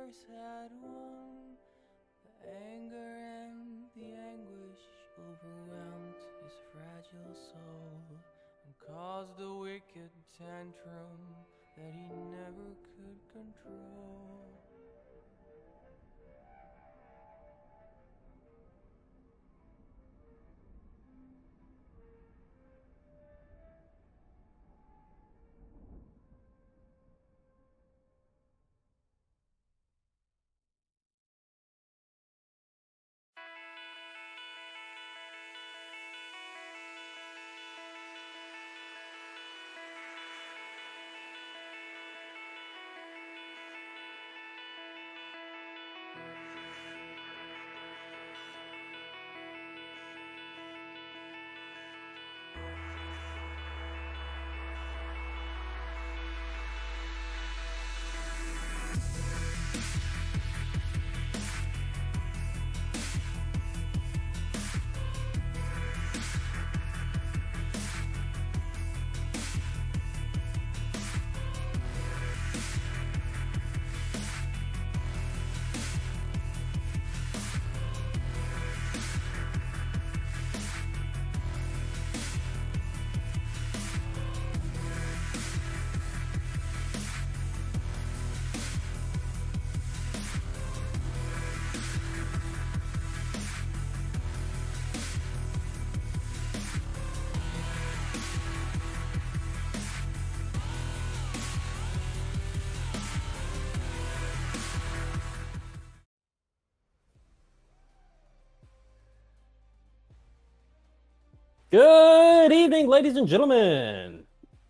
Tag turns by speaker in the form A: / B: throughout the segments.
A: wars had won. The anger and the anguish overwhelmed his fragile soul and caused a wicked tantrum that he never could control.
B: Good evening, ladies and gentlemen.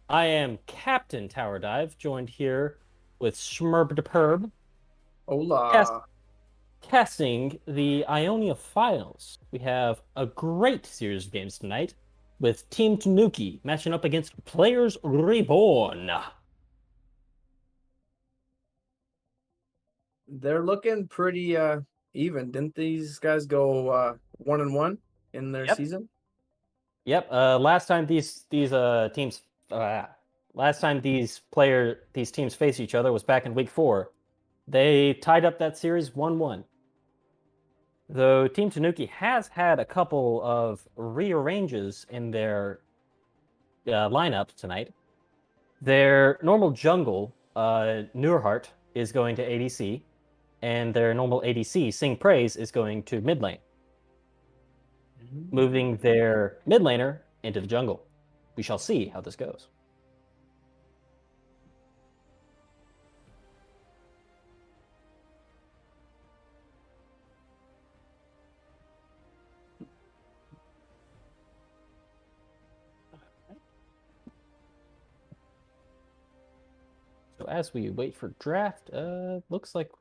B: I am Captain Tower Dive, joined here with Schmerb de Perb, cast,
C: Hola.
B: casting the Ionia Finals. We have a great series of games tonight, with Team Tanuki matching up against Players Reborn.
C: They're looking pretty even. Didn't these guys go 1-1 in their
B: Yep.
C: season?
B: Yep. Last time these teams faced each other was back in week 4. They tied up that series 1-1. Though Team Tanuki has had a couple of rearranges in their lineup tonight. Their normal jungle, Nurhart, is going to ADC, and their normal ADC, Sing Praise, is going to mid lane, moving their mid laner into the jungle. We shall see how this goes. So as we wait for draft, looks like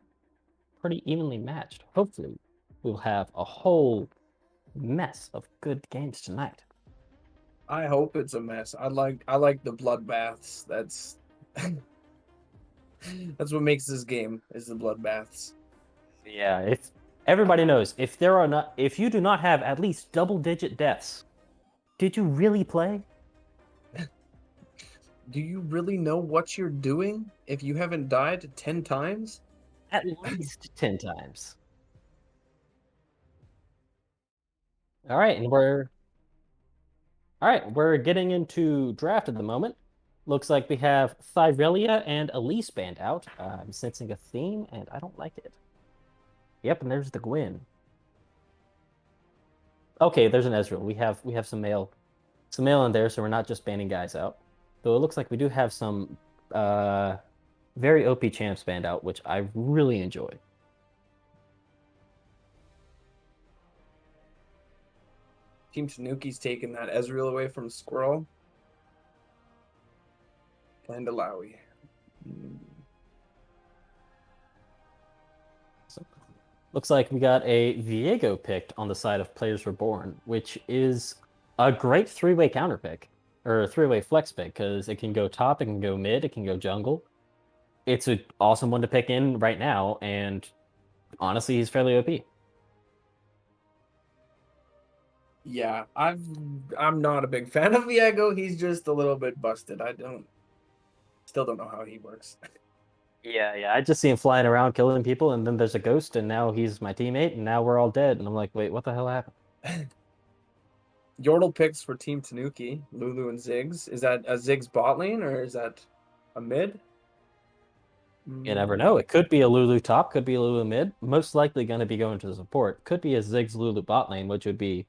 B: pretty evenly matched. Hopefully, we'll have a whole mess of good games tonight.
C: I hope it's a mess. I like the bloodbaths. That's what makes this game is the bloodbaths.
B: Yeah, if everybody knows, if you do not have at least double-digit deaths, did you really play?
C: Do you really know what you're doing if you haven't died 10 times?
B: At least 10 times. All right, we're getting into draft at the moment. Looks like we have Thyrelia and Elise banned out. I'm sensing a theme, and I don't like it. Yep, and there's the Gwyn. Okay, there's an Ezreal. We have some male in there, so we're not just banning guys out. Though it looks like we do have some very OP champs banned out, which I really enjoy.
C: Team Tanuki's taking that Ezreal away from Squirrel and Alawi.
B: So, looks like we got a Viego picked on the side of Players Reborn, which is a great three-way counter pick, or a three-way flex pick, because it can go top, it can go mid, it can go jungle. It's an awesome one to pick in right now, and honestly, he's fairly OP.
C: Yeah, I'm not a big fan of Viego. He's just a little bit busted. Still don't know how he works.
B: Yeah. I just see him flying around killing people, and then there's a ghost, and now he's my teammate, and now we're all dead. And I'm like, wait, what the hell happened?
C: Yordle picks for Team Tanuki, Lulu and Ziggs. Is that a Ziggs bot lane or is that a mid?
B: You never know. It could be a Lulu top, could be a Lulu mid. Most likely going to be going to the support. Could be a Ziggs Lulu bot lane, which would be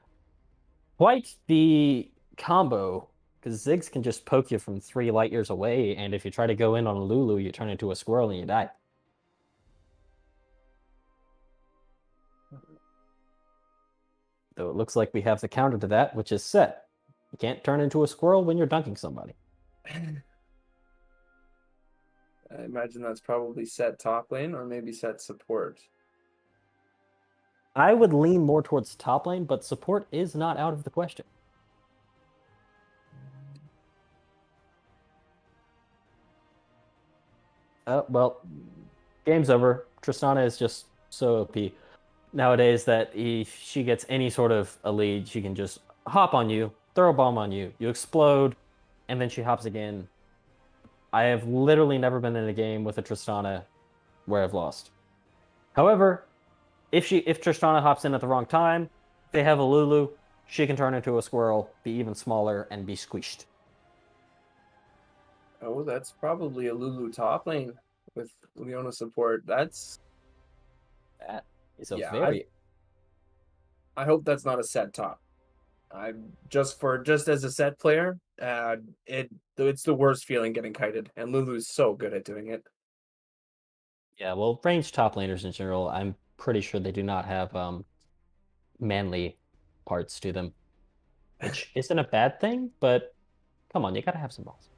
B: quite the combo. Because Ziggs can just poke you from 3 light years away, and if you try to go in on a Lulu, you turn into a squirrel and you die. Though it looks like we have the counter to that, which is set. You can't turn into a squirrel when you're dunking somebody.
C: I imagine that's probably set top lane or maybe set support.
B: I would lean more towards top lane, but support is not out of the question. Well, game's over. Tristana is just so OP nowadays that if she gets any sort of a lead, she can just hop on you, throw a bomb on you, you explode, and then she hops again. I have literally never been in a game with a Tristana where I've lost. However, if Tristana hops in at the wrong time, if they have a Lulu, she can turn into a squirrel, be even smaller, and be squished.
C: Oh, that's probably a Lulu top lane with Leona support. That's
B: That is a
C: yeah.
B: very
C: I hope that's not a set top. I just as a set player, it's the worst feeling getting kited, and Lulu's so good at doing it.
B: yeah. Well, ranged top laners in general, I'm pretty sure they do not have manly parts to them, which isn't a bad thing, but come on, you gotta have some balls.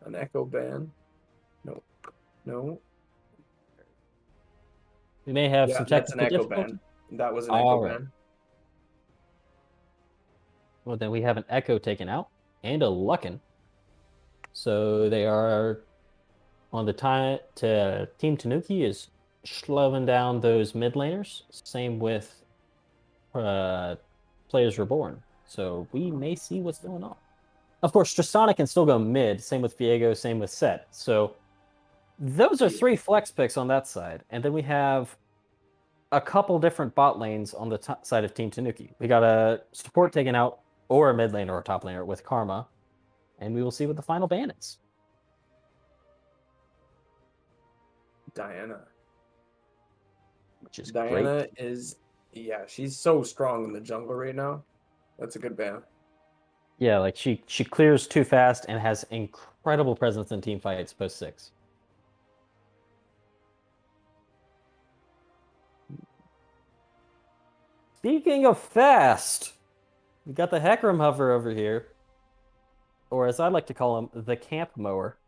C: An echo ban. No, no.
B: We may have
C: Yeah,
B: some
C: that's an
B: technical
C: echo
B: difficulty.
C: ban. That was an echo
B: All right.
C: ban.
B: Well, then we have an Echo taken out and a Luckin. So they are on the time to Team Tanuki is slowing down those mid laners. Same with Players Reborn. So we may see what's going on. Of course, Tristana can still go mid. Same with Viego. Same with Set. So those are 3 flex picks on that side, and then we have a couple different bot lanes on the side of Team Tanuki. We got a support taken out, or a mid laner or a top laner with Karma, and we will see what the final ban is.
C: Diana.
B: Which is
C: Diana
B: great.
C: is yeah, she's so strong in the jungle right now. That's a good ban.
B: Yeah, like she clears too fast and has incredible presence in team fights post 6. Speaking of fast, we got the Heckram Hover over here, or as I like to call him, the Camp Mower.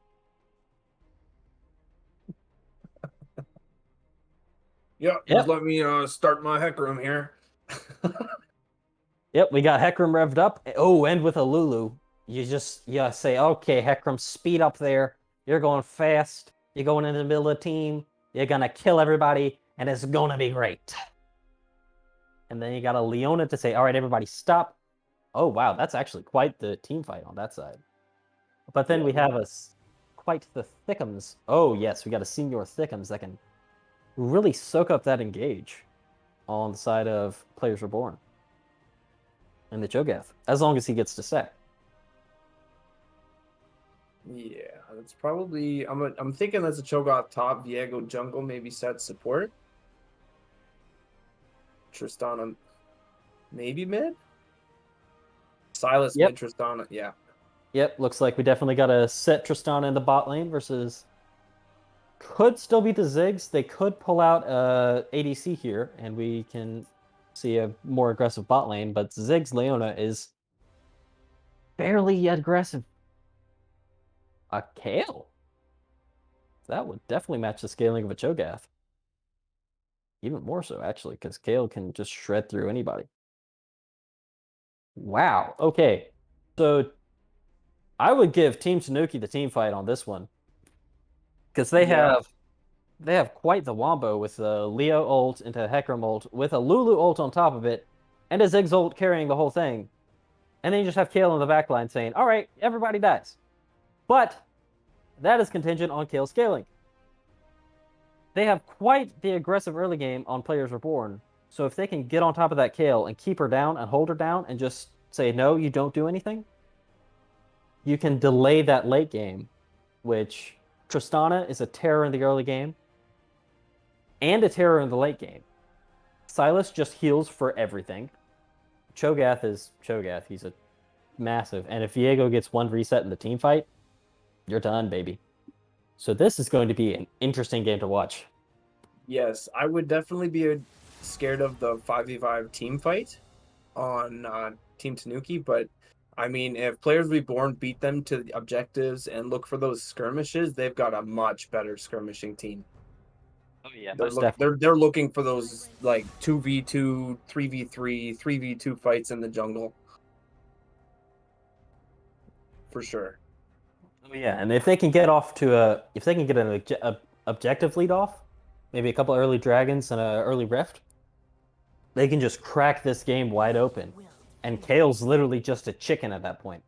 C: Yep, just let me start my heck room here.
B: Yep, we got Heckram revved up. Oh, and with a Lulu. You say, okay, Heckram, speed up there. You're going fast. You're going into the middle of the team. You're gonna kill everybody, and it's gonna be great. And then you got a Leona to say, all right, everybody, stop. Oh, wow, that's actually quite the team fight on that side. But then
C: Yeah.
B: we have quite the Thickums. Oh, yes, we got a Senior Thickums that can really soak up that engage on the side of Players Reborn and the Cho'Gath, as long as he gets to sec.
C: Yeah, that's probably I'm thinking that's a Cho'Gath top, Viego jungle, maybe set support. Tristana maybe mid? Silas
B: Yep.
C: mid Tristana, yeah.
B: Yep, looks like we definitely got to set Tristana in the bot lane versus could still be the Ziggs. They could pull out ADC here, and we can see a more aggressive bot lane, but Ziggs Leona is fairly yet aggressive. A Kale? That would definitely match the scaling of a Cho'Gath. Even more so, actually, because Kale can just shred through anybody. Wow. Okay. So I would give Team Tanuki the team fight on this one. Because
C: Yeah.
B: they have quite the wombo with a Leo ult into Hecarim ult, with a Lulu ult on top of it, and a Ziggs ult carrying the whole thing. And then you just have Kale in the backline saying, all right, everybody dies. But that is contingent on Kale scaling. They have quite the aggressive early game on Players Reborn, so if they can get on top of that Kale and keep her down and hold her down and just say, no, you don't do anything, you can delay that late game, which Tristana is a terror in the early game and a terror in the late game. Silas just heals for everything. Cho'Gath is Cho'Gath. He's a massive. And if Viego gets one reset in the team fight, you're done, baby. So this is going to be an interesting game to watch.
C: Yes, I would definitely be scared of the 5v5 team fight on Team Tanuki, but I mean, if Players Reborn beat them to the objectives and look for those skirmishes, they've got a much better skirmishing team.
B: Oh yeah,
C: they're looking for those like 2v2, 3v3, 3v2 fights in the jungle. For sure.
B: Oh yeah, and if they can get off to if they can get an objective lead off, maybe a couple early dragons and an early rift, they can just crack this game wide open. And Kale's literally just a chicken at that point.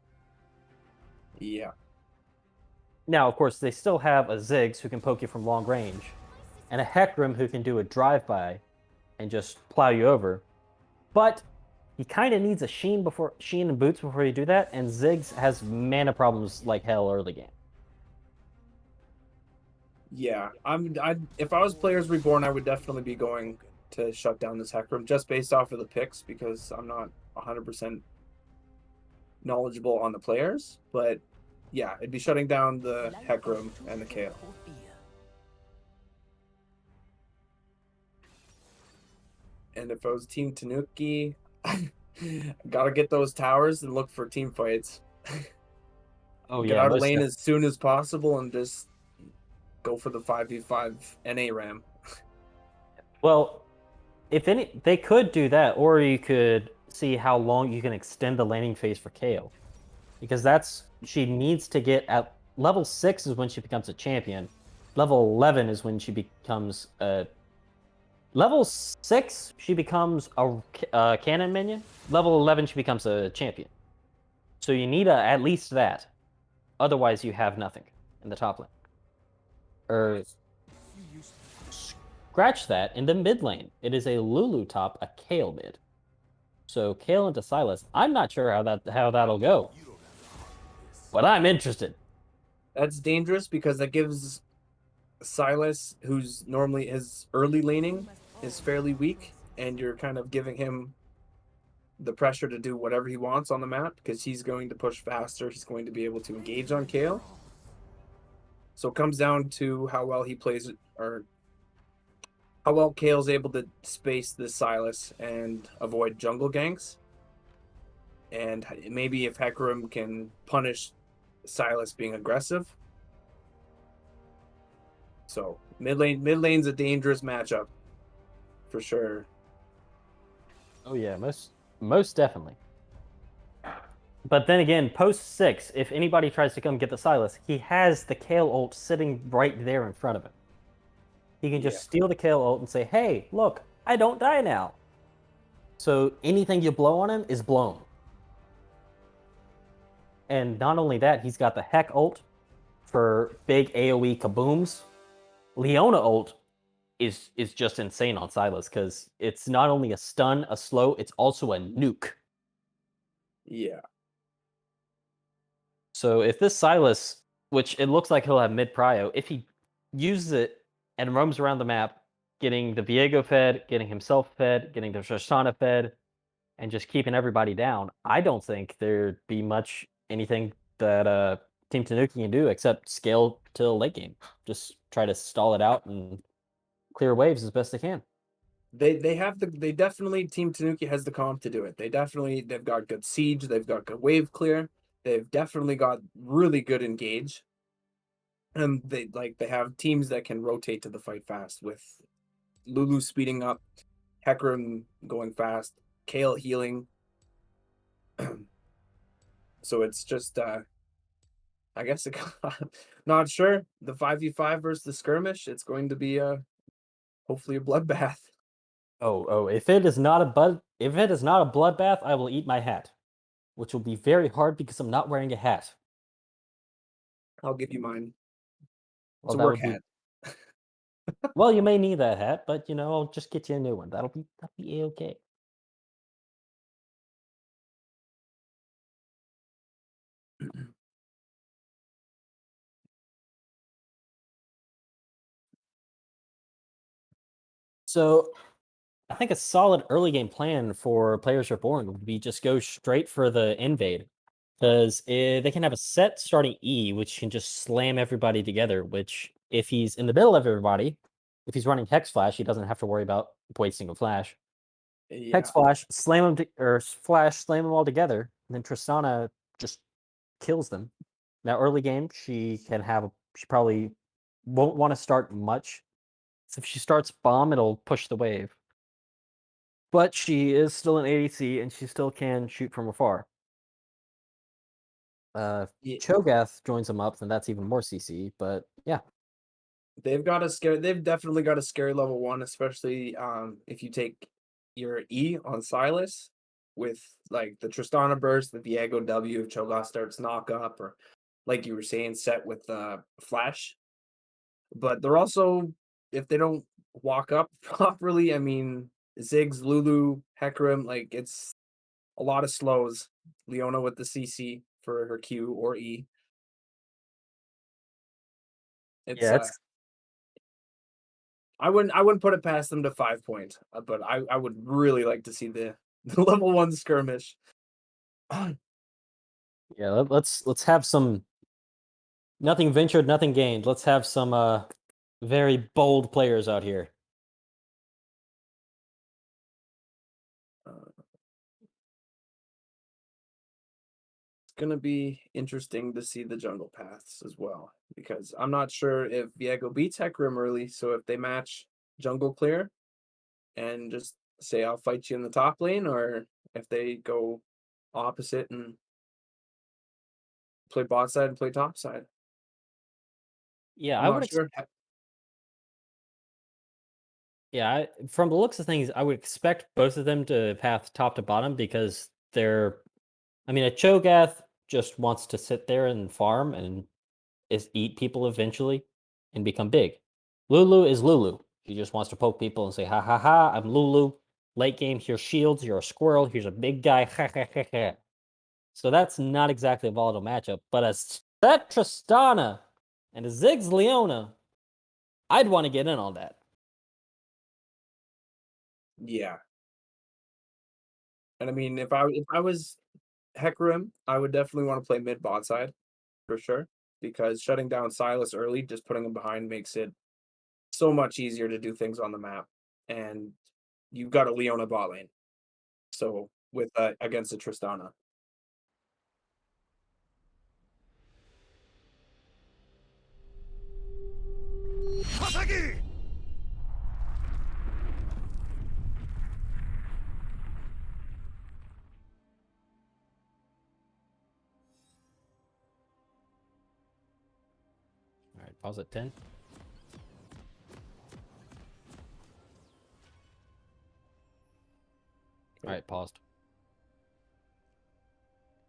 C: Yeah.
B: Now, of course, they still have a Ziggs who can poke you from long range, and a Hecarim who can do a drive-by and just plow you over. But he kind of needs a Sheen and boots before you do that, and Ziggs has mana problems like hell early game.
C: Yeah, if I was Players Reborn, I would definitely be going to shut down this Hecarim just based off of the picks because I'm not 100% knowledgeable on the players, but yeah, it'd be shutting down the Hecarim and the Kale. And if I was Team Tanuki, gotta get those towers and look for team fights.
B: Oh
C: Get
B: yeah,
C: out of lane as soon as possible and just go for the 5v5 NA ram.
B: Well, if any, they could do that, or you could see how long you can extend the laning phase for Kale, because she needs to get at level 6 is when she becomes a champion. Level 11 is when she becomes a level 6. She becomes a cannon minion. Level 11 she becomes a champion. So you need at least that. Otherwise, you have nothing in the top lane. Or scratch that in the mid lane. It is a Lulu top, a Kale mid. So Kale into Silas. I'm not sure how that'll go, but I'm interested.
C: That's dangerous because that gives Silas, who's normally his early laning, is fairly weak, and you're kind of giving him the pressure to do whatever he wants on the map because he's going to push faster. He's going to be able to engage on Kale. So it comes down to how well he plays it, or how well Kale's able to space the Silas and avoid jungle ganks. And maybe if Hecarim can punish Silas being aggressive. So mid lane's a dangerous matchup for sure.
B: Oh yeah, most definitely. But then again, post 6, if anybody tries to come get the Silas, he has the Kale ult sitting right there in front of him. He can just steal the Kale ult and say, hey, look, I don't die now. So anything you blow on him is blown. And not only that, he's got the Heck ult for big AoE kabooms. Leona ult is just insane on Silas because it's not only a stun, a slow, it's also a nuke.
C: Yeah.
B: So if this Silas, which it looks like he'll have mid prio, if he uses it and roams around the map, getting the Viego fed, getting himself fed, getting the Tristana fed, and just keeping everybody down, I don't think there'd be much anything that Team Tanuki can do except scale till late game. Just try to stall it out and clear waves as best they can.
C: They definitely Team Tanuki has the comp to do it. They've got good siege, they've got good wave clear, they've definitely got really good engage. And they have teams that can rotate to the fight fast with Lulu speeding up, Hecarim going fast, Kale healing. So it's just I guess not sure. The 5v5 versus the skirmish, it's going to be hopefully a bloodbath.
B: Oh, if it is not a bloodbath, I will eat my hat, which will be very hard because I'm not wearing a hat.
C: I'll give you mine. It's
B: Well,
C: a
B: that
C: work
B: would be.
C: hat.
B: Well, you may need that hat, but I'll just get you a new one. That'll be okay. So I think a solid early game plan for players reborn would be just go straight for the invade, because they can have a set starting E, which can just slam everybody together. Which, if he's in the middle of everybody, if he's running Hex Flash, he doesn't have to worry about wasting a flash. Hex
C: Yeah.
B: Flash, slam them, or Flash, slam them all together, and then Tristana just kills them. Now, early game, she probably won't want to start much. So if she starts bomb, it'll push the wave. But she is still an ADC, and she still can shoot from afar.
C: Yeah.
B: Cho'Gath joins them up, then that's even more CC. But yeah,
C: They've definitely got a scary level 1, especially if you take your E on Silas with like the Tristana burst, the Viego W if Cho'Gath starts knock up, or like you were saying, set with Flash. But they're also, if they don't walk up properly, I mean Ziggs, Lulu, Hecarim, like it's a lot of slows. Leona with the CC for her Q or E. It's
B: yeah, it's
C: I wouldn't put it past them to 5 point, but I would really like to see the, the level 1 skirmish.
B: yeah. Let's have some nothing ventured, nothing gained. Let's have some very bold players out here.
C: It's gonna be interesting to see the jungle paths as well, because I'm not sure if Viego beats Hecarim early, so if they match jungle clear and just say I'll fight you in the top lane, or if they go opposite and play bot side and play top side.
B: Yeah,
C: I'm
B: I would.
C: not sure.
B: From the looks of things, I would expect both of them to path top to bottom because they're. I mean, a Cho'Gath just wants to sit there and farm and eat people eventually and become big. Lulu is Lulu. She just wants to poke people and say, "Ha ha ha! I'm Lulu." Late game, here's shields. You're a squirrel. Here's a big guy. Ha ha ha ha. So that's not exactly a volatile matchup. But a Set Tristana and a Ziggs Leona, I'd want to get in on that.
C: Yeah, and I mean, if I was Hecarim, I would definitely want to play mid bot side for sure, because shutting down Silas early, just putting him behind makes it so much easier to do things on the map. And you've got a Leona bot lane, so with against a Tristana.
B: All right, pause at 10. All right, paused.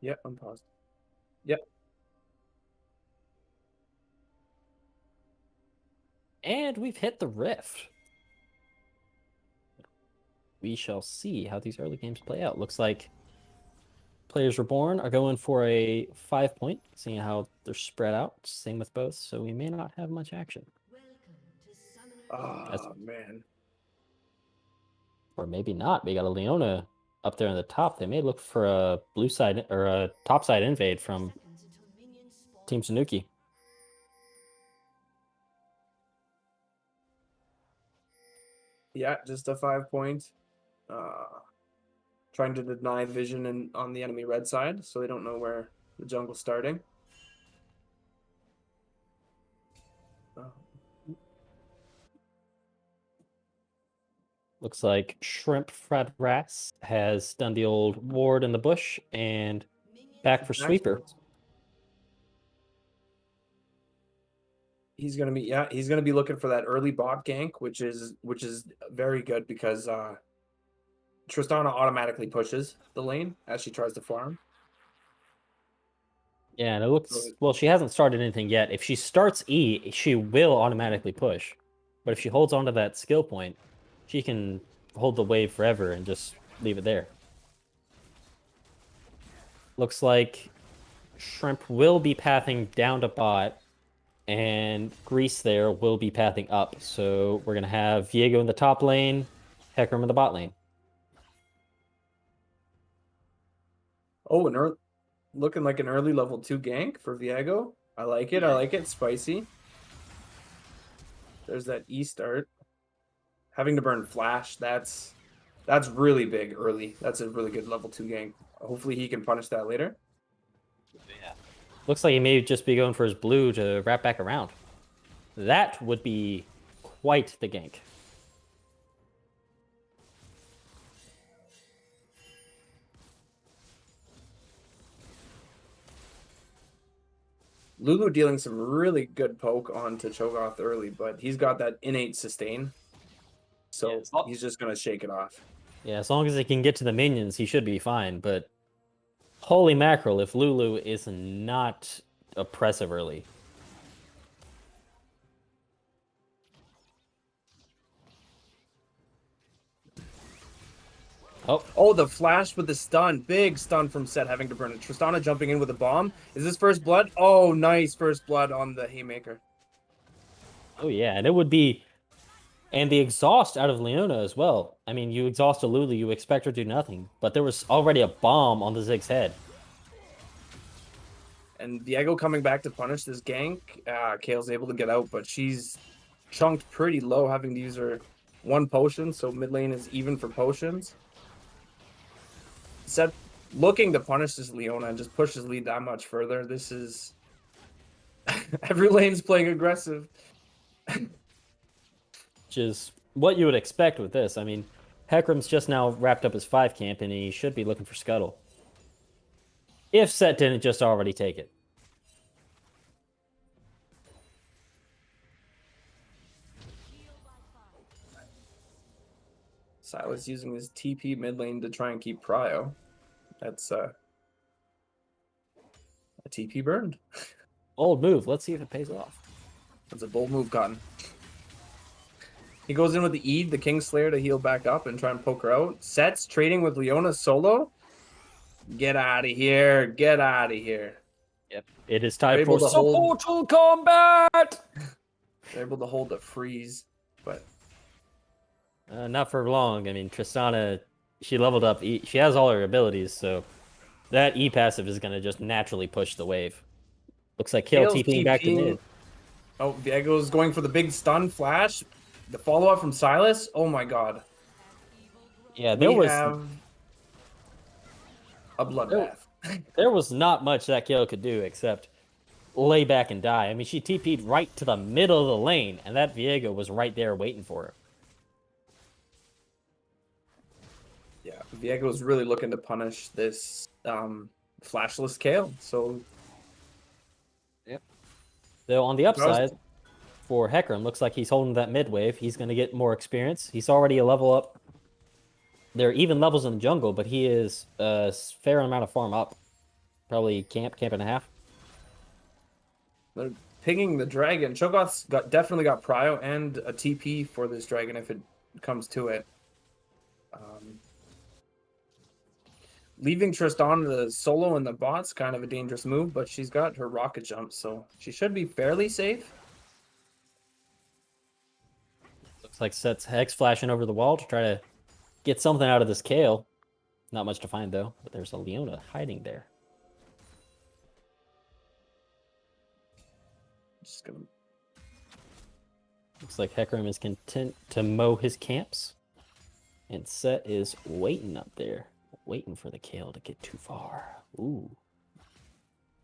C: Yep, I'm paused. Yep.
B: And we've hit the rift. We shall see how these early games play out. Looks like players reborn are going for a 5 point, seeing how they're spread out. Same with both, so we may not have much action.
C: Oh man.
B: Or maybe not. We got a Leona up there on the top. They may look for a blue side or a top side invade from Team Tanuki.
C: Yeah, just a 5 point. Trying to deny vision on the enemy red side, so they don't know where the jungle's starting.
B: Looks like Shrimp Fred Rats has done the old ward in the bush and back for sweeper.
C: He's gonna be looking for that early bot gank, which is very good because Tristana automatically pushes the lane as she tries to farm.
B: Yeah, and it looks well. She hasn't started anything yet. If she starts E, she will automatically push. But if she holds onto that skill point, she can hold the wave forever and just leave it there. Looks like Shrimp will be pathing down to bot, and Grease there will be pathing up. So we're gonna have Viego in the top lane, Hecarim in the bot lane.
C: Oh, looking like an early level 2 gank for Viego. I like it. I like it. Spicy. There's that E start. Having to burn flash, that's really big early. That's a really good level 2 gank. Hopefully he can punish that later.
B: Yeah. Looks like he may just be going for his blue to wrap back around. That would be quite the gank.
C: Lulu dealing some really good poke onto Cho'Gath early, but he's got that innate sustain. So he's just going to shake it off.
B: Yeah, as long as he can get to the minions, he should be fine. But holy mackerel, if Lulu is not oppressive early.
C: Oh, the flash with the stun. Big stun from Set having to burn it. Tristana jumping in with a bomb. Is this first blood? Oh, nice first blood on the Haymaker.
B: Oh, yeah, and it would be... And the exhaust out of Leona as well. I mean, you exhaust a Lulu, you expect her to do nothing. But there was already a bomb on the Zig's head.
C: And Viego coming back to punish this gank. Kale's able to get out, but she's chunked pretty low, having to use her 1 potion, so mid lane is even for potions. Set looking to punish this Leona and just push his lead that much further. This is... Every lane's playing aggressive.
B: Which is what you would expect with this. I mean, Hecarim's just now wrapped up his 5 camp, and he should be looking for Scuttle. If Set didn't just already take it.
C: Silas using his TP mid lane to try and keep Prio. That's a TP burned.
B: Bold move. Let's see if it pays off.
C: That's a bold move, Cotton. He goes in with the E, the Kingslayer, to heal back up and try and poke her out. Set's trading with Leona solo. Get out of here. Get out of here.
B: Yep. It is time for supportal combat!
C: They're able to hold the freeze, but...
B: not for long. I mean, Tristana, she leveled up. She has all her abilities, so that E passive is going to just naturally push the wave. Looks like Kale TPing back to mid.
C: Oh, Viego's going for the big stun flash. The follow-up from Silas. Oh my god.
B: Yeah, there was
C: a bloodbath.
B: There was not much that Kale could do except lay back and die. I mean, she TP'd right to the middle of the lane, and that Viego was right there waiting for her.
C: Yeah, Viego's really looking to punish this flashless Kale. So,
B: yep. Though on the upside, for Hecarim, looks like he's holding that mid wave. He's going to get more experience. He's already a level up. There are even levels in the jungle, but he is a fair amount of farm up. Probably camp and a half.
C: They're pinging the dragon. Cho'Gath's definitely got Prio and a TP for this dragon if it comes to it. Leaving Tristana the solo in the bot's kind of a dangerous move, but she's got her rocket jump, so she should be fairly safe.
B: Looks like Set's Hex flashing over the wall to try to get something out of this Kale. Not much to find, though, but there's a Leona hiding there.
C: Just gonna...
B: Looks like Hecarim is content to mow his camps. And Set is waiting up there. Waiting for the Kale to get too far. Ooh.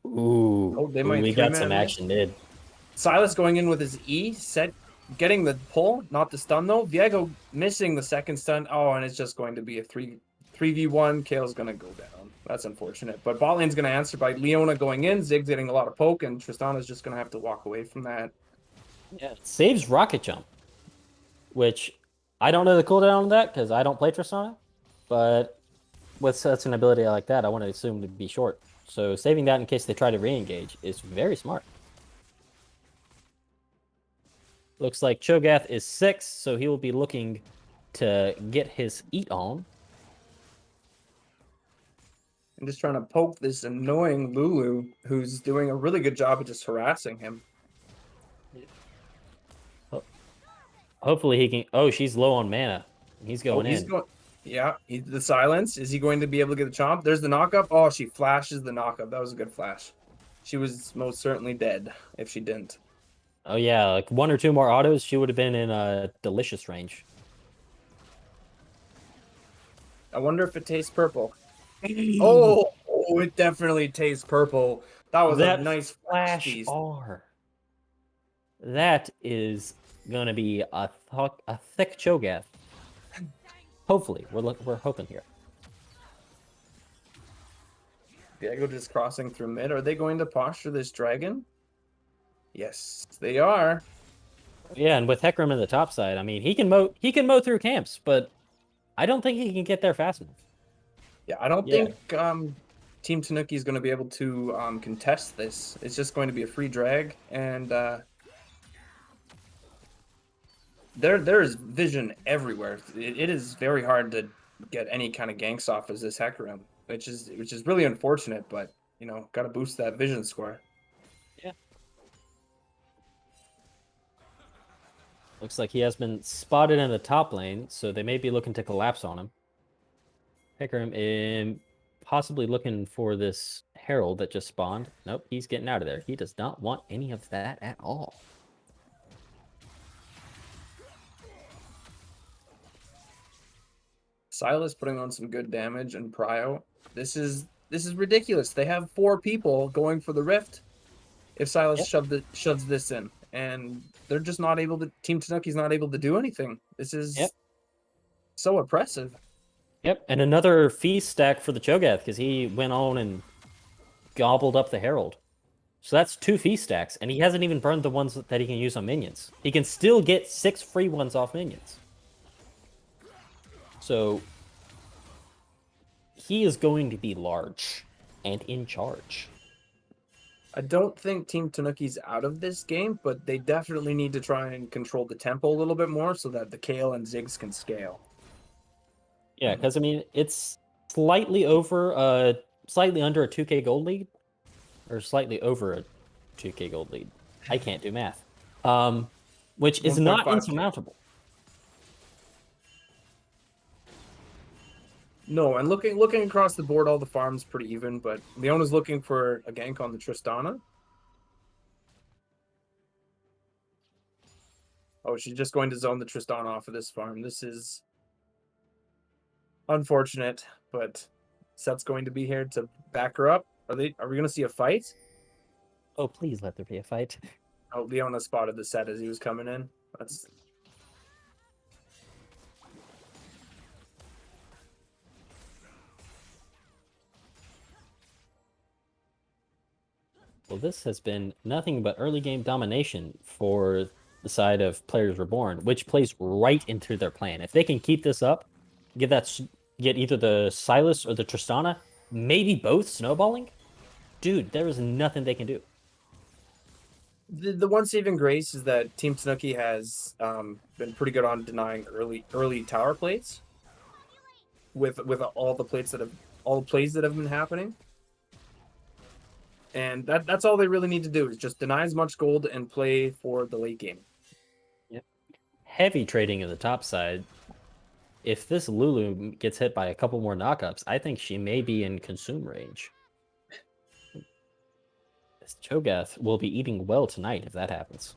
B: Ooh.
C: Oh, they might
B: we got some action mid.
C: Silas going in with his E, Set getting the pull, not the stun though. Viego missing the second stun. Oh, and it's just going to be a 3v1. Kale's going to go down. That's unfortunate. But bot lane's going to answer by Leona going in. Zig's getting a lot of poke, and Tristana's just going to have to walk away from that.
B: Yeah, it saves rocket jump, which I don't know the cooldown on that because I don't play Tristana. But with such an ability like that, I want to assume to be short. So saving that in case they try to re-engage is very smart. Looks like Cho'Gath is 6, so he will be looking to get his eat on.
C: I'm just trying to poke this annoying Lulu, who's doing a really good job of just harassing him.
B: Hopefully he can... Oh, she's low on mana. He's
C: Oh,
B: going
C: he's
B: in.
C: going. Yeah, the silence. Is he going to be able to get the chomp? There's the knockup. Oh, she flashes the knockup. That was a good flash. She was most certainly dead if she didn't.
B: Oh yeah, like 1 or 2 more autos, she would have been in a delicious range.
C: I wonder if it tastes purple. Oh, it definitely tastes purple. That was a
B: That
C: nice
B: flash
C: feast.
B: R. That is gonna be a thick Cho'Gath. Hopefully, we're hoping here.
C: Diego just crossing through mid. Are they going to posture this dragon? Yes, they are.
B: Yeah, and with Hecarim in the top side, I mean, he can mow through camps, but I don't think he can get there fast enough.
C: Yeah, I don't
B: Yeah.
C: think Team Tanuki is going to be able to contest this. It's just going to be a free drag, and there is vision everywhere. It is very hard to get any kind of ganks off as this Hecarim, which is really unfortunate. But you know, got to boost that vision score.
B: Yeah. Looks like he has been spotted in the top lane, so they may be looking to collapse on him. Hecarim in possibly looking for this Herald that just spawned. Nope, he's getting out of there. He does not want any of that at all.
C: Silas putting on some good damage, and Prio. This is ridiculous. They have 4 people going for the rift. If Silas shoves this in, and they're just not able to. Team Tanuki's not able to do anything. This is so oppressive.
B: Yep, and another feast stack for the Cho'Gath because he went on and gobbled up the Herald. So that's 2 feast stacks, and he hasn't even burned the ones that he can use on minions. He can still get 6 free ones off minions. So he is going to be large and in charge.
C: I don't think Team Tanuki's out of this game, but they definitely need to try and control the tempo a little bit more so that the Kale and Ziggs can scale.
B: Yeah, because I mean it's slightly over, slightly under a 2K gold lead, or slightly over a 2K gold lead. I can't do math. Which is not
C: 1.5K.
B: insurmountable.
C: No, and looking across the board, all the farms pretty even, but Leona's looking for a gank on the Tristana. Oh, she's just going to zone the Tristana off of this farm. This is unfortunate, but Set's going to be here to back her up. Are we going to see a fight?
B: Oh, please let there be a fight.
C: Oh, Leona spotted the Set as he was coming in. That's
B: Well, this has been nothing but early game domination for the side of Players Reborn, which plays right into their plan. If they can keep this up, get either the Silas or the Tristana, maybe both snowballing, dude, there is nothing they can do.
C: the one saving grace is that Team Tanuki has been pretty good on denying early tower plates with all the plays that have been happening. And that's all they really need to do is just deny as much gold and play for the late game.
B: Yep. Heavy trading in the top side. If this Lulu gets hit by a couple more knockups, I think she may be in consume range. This Cho'Gath will be eating well tonight if that happens.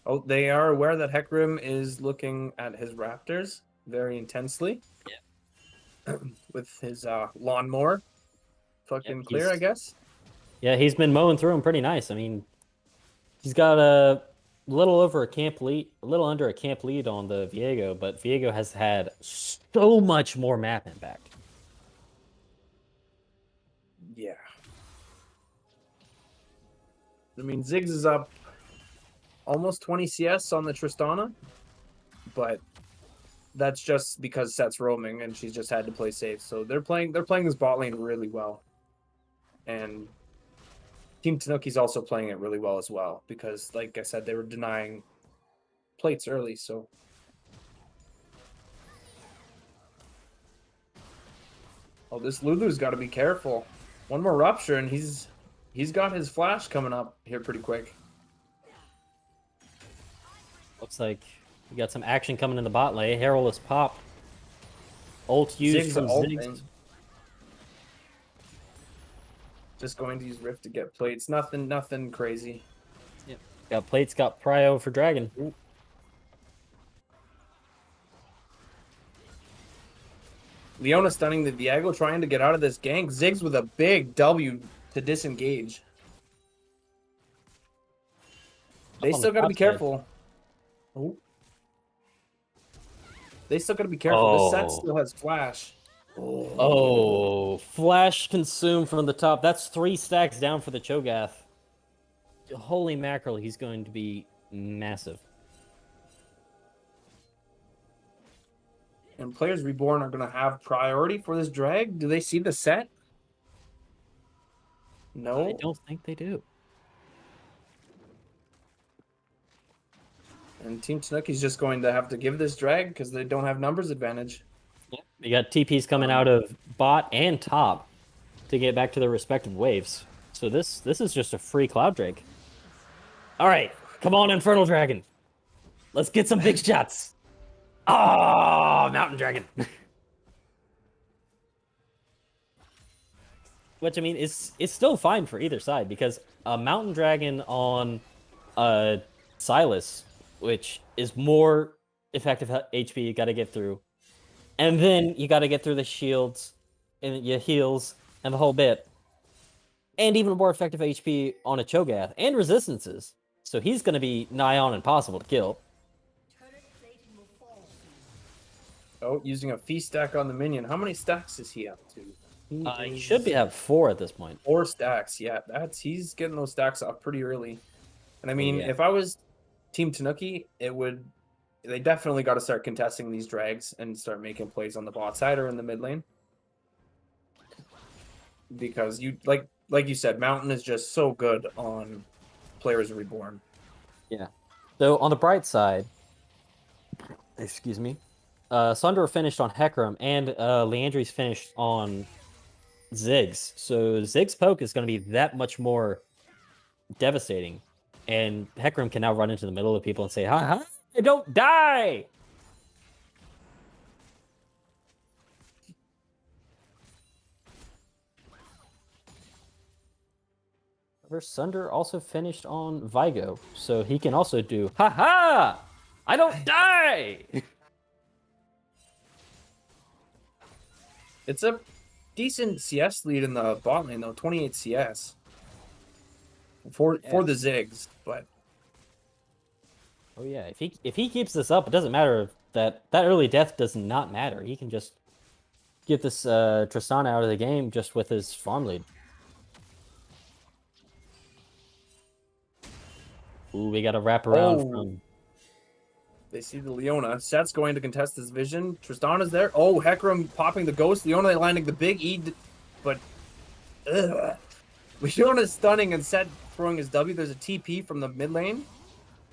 C: Oh, they are aware that Hecarim is looking at his raptors very intensely.
B: Yeah.
C: With his lawnmower fucking clear, I guess.
B: Yeah, he's been mowing through them pretty nice. I mean, he's got a little under a camp lead on the Viego, but Viego has had so much more map impact.
C: Yeah. I mean, Ziggs is up almost 20 CS on the Tristana, but that's just because Set's roaming and she's just had to play safe. So they're playing this bot lane really well. And Team Tanuki's also playing it really well as well because, like I said, they were denying plates early. So this Lulu's got to be careful. One more rupture and he's got his flash coming up here pretty quick.
B: Looks like we got some action coming in the bot lane. Herald is popped. Ult used from Ziggs.
C: Just going to use Rift to get plates. Nothing crazy.
B: Yep. Got plates, got Prio for Dragon.
C: Ooh. Leona stunning the Viego, trying to get out of this gank. Ziggs with a big W to disengage. They still got to be careful. Oh. They still got to be careful. This set still has flash.
B: Oh, flash consumed from the top. That's 3 stacks down for the Cho'Gath. Holy mackerel, he's going to be massive.
C: And players Reborn are going to have priority for this drag. Do they see the set? No.
B: I don't think they do.
C: And Team Tanuki's just going to have to give this drag because they don't have numbers advantage.
B: Yeah. You got TPs coming out of bot and top to get back to their respective waves. So this is just a free Cloud Drake. All right, come on, Infernal Dragon. Let's get some big shots. Oh, Mountain Dragon. Which, I mean, is still fine for either side because a Mountain Dragon on Silas, which is more effective HP you got to get through. And then you got to get through the shields and your heals and the whole bit. And even more effective HP on a Cho'Gath and resistances. So he's going to be nigh on impossible to kill.
C: Oh, using a feast stack on the minion. How many stacks is he up to?
B: He should be at 4 at this point.
C: 4 stacks, yeah. He's getting those stacks off pretty early. And I mean, if I was Team Tanuki, they definitely got to start contesting these drags and start making plays on the bot side or in the mid lane. Because you like you said, Mountain is just so good on players Reborn.
B: Yeah. So on the bright side, excuse me, Sunder finished on Hecarim and Leandri's finished on Ziggs. So Ziggs poke is going to be that much more devastating. And Hecarim can now run into the middle of people and say, "Ha ha, don't die!" Sunder also finished on Viego, so he can also do, "Ha ha, I don't die!"
C: It's a decent CS lead in the bot lane, though. 28 CS. For the Ziggs, but
B: oh yeah, if he keeps this up, it doesn't matter that early death does not matter. He can just get this Tristana out of the game just with his farm lead. Ooh, we got to wrap around from.
C: They see the Leona. Set's going to contest his vision. Tristana's there. Oh, Hecarim popping the ghost. Leona landing the big E, but Leona's stunning and Set throwing his W. There's a TP from the mid lane.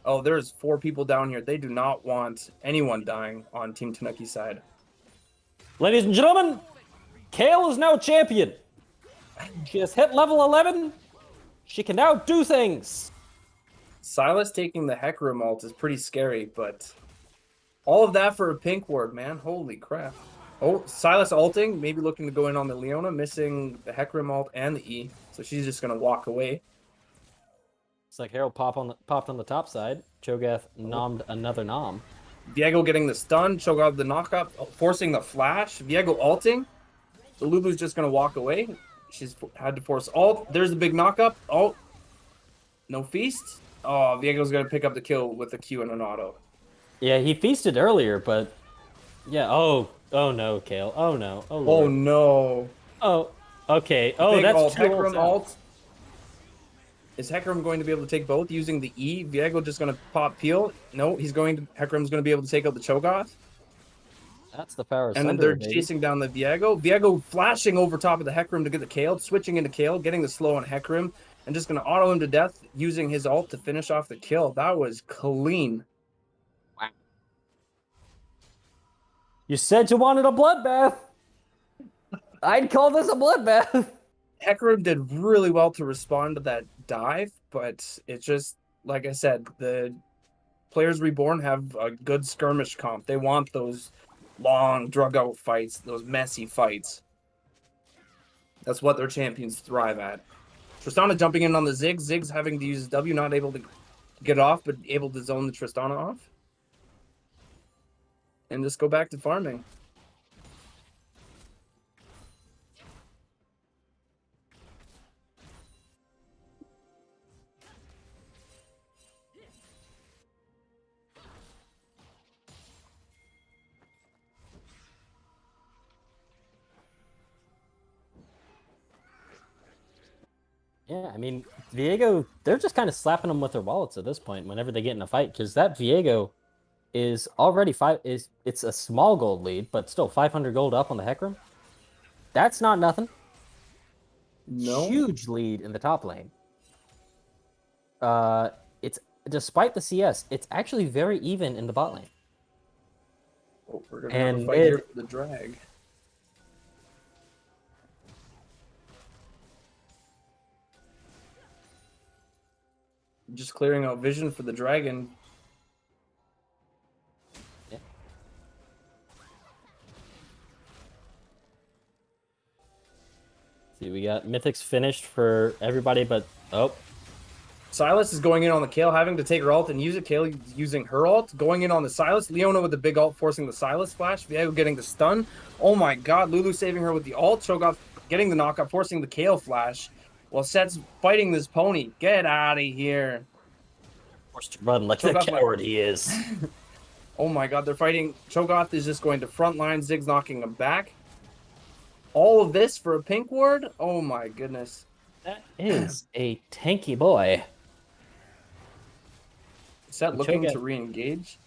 C: Oh, there's 4 people down here. They do not want anyone dying on Team Tanuki's side.
B: Ladies and gentlemen, Kayle is now champion. She has hit level 11. She can now do things.
C: Silas taking the Hecarim ult is pretty scary, but all of that for a pink ward, man. Holy crap. Oh, Silas ulting, maybe looking to go in on the Leona, missing the Hecarim ult and the E, so she's just going to walk away.
B: It's like Herald popped on the top side. Cho'Gath nommed another nom.
C: Viego getting the stun, Cho'Gath the knockup, forcing the flash. Viego ulting. So Lulu's just going to walk away. She's had to force ult. There's the big knockup. Oh, no feast. Oh, Viego's going to pick up the kill with a Q and an auto.
B: Yeah, he feasted earlier, but yeah. Oh no, Kayle. Oh no. Oh Lord.
C: Oh no.
B: Oh, okay. Oh,
C: big
B: that's
C: ult.
B: two
C: Hecarim
B: ults out.
C: ult. Is Hecarim going to be able to take both using the E? Viego just going to pop peel? No, Hecarim's going to be able to take out the Cho'Gath.
B: That's the power of
C: And then they're
B: Sunderer, baby.
C: chasing down the Viego. Viego flashing over top of the Hecarim to get the Kale, switching into Kale, getting the slow on Hecarim, and just going to auto him to death using his ult to finish off the kill. That was clean.
B: Wow. You said you wanted a bloodbath. I'd call this a bloodbath.
C: Hecarim did really well to respond to that dive, but it's just, like I said, the players Reborn have a good skirmish comp. They want those long, drug-out fights, those messy fights. That's what their champions thrive at. Tristana jumping in on the Ziggs. Ziggs having to use his W, not able to get off, but able to zone the Tristana off. And just go back to farming.
B: Yeah, I mean, Viego, they're just kind of slapping them with their wallets at this point whenever they get in a fight, because that Viego is already it's a small gold lead, but still 500 gold up on the Hecarim. That's not nothing.
C: No.
B: Huge lead in the top lane. It's despite the CS, it's actually very even in the bot lane.
C: Oh, we're gonna have a fight here for the drag. Just clearing out vision for the dragon.
B: Yeah. See, we got Mythics finished for everybody, but
C: Silas is going in on the Kale, having to take her ult and use it. Kale using her ult, going in on the Silas. Leona with the big ult, forcing the Silas flash. Viego getting the stun. Oh my god, Lulu saving her with the ult. Cho'Gath getting the knockup, forcing the Kale flash. While Set's fighting this pony. Get out of here.
B: Forced to run like the coward he is.
C: Oh my god, they're fighting. Cho'Gath is just going to front line. Ziggs knocking him back. All of this for a pink ward? Oh my goodness.
B: That is a tanky boy.
C: Set looking to re-engage.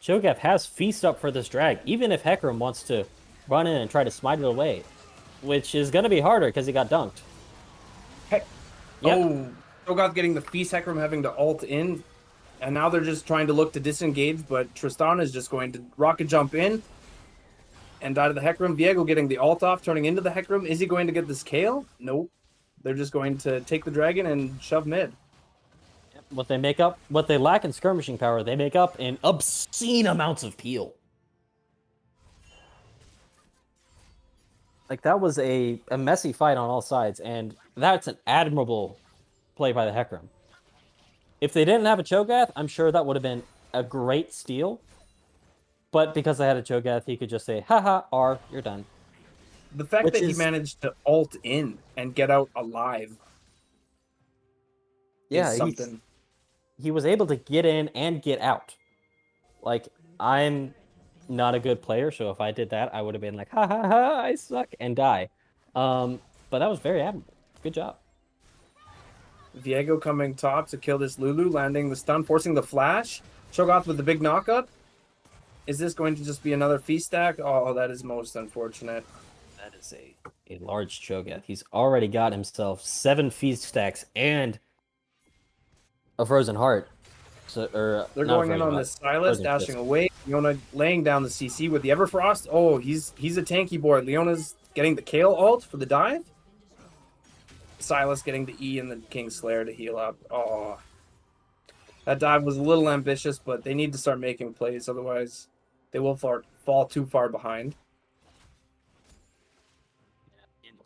B: Cho'Gath has Feast up for this drag, even if Hecarim wants to run in and try to smite it away, which is going to be harder because he got dunked.
C: Heck. Yep. Oh, Cho'Gath getting the Feast, Hecarim having to ult in, and now they're just trying to look to disengage, but Tristana is just going to rocket jump in and die to the Hecarim. Viego getting the ult off, turning into the Hecarim. Is he going to get this Kale? Nope. They're just going to take the dragon and shove mid.
B: What they lack in skirmishing power, they make up in obscene amounts of peel. Like, that was a messy fight on all sides, and that's an admirable play by the Hecarim. If they didn't have a Cho'Gath, I'm sure that would have been a great steal. But because they had a Cho'Gath, he could just say, haha, R, you're done.
C: The fact that he managed to ult in and get out alive is something.
B: He was able to get in and get out. Like, I'm not a good player, so if I did that, I would have been like, ha ha ha, I suck, and die. But that was very admirable. Good job.
C: Viego coming top to kill this Lulu, landing the stun, forcing the flash. Cho'Gath with the big knockup. Is this going to just be another feast stack? Oh, that is most unfortunate.
B: That is a large Cho'Gath. He's already got himself 7 feast stacks and a frozen heart. So,
C: they're going in on the Silas, dashing away. Leona laying down the CC with the Everfrost. Oh, he's a tanky boy. Leona's getting the Kale ult for the dive. Silas getting the E and the Kingslayer to heal up. Oh, that dive was a little ambitious, but they need to start making plays. Otherwise, they will fall too far behind.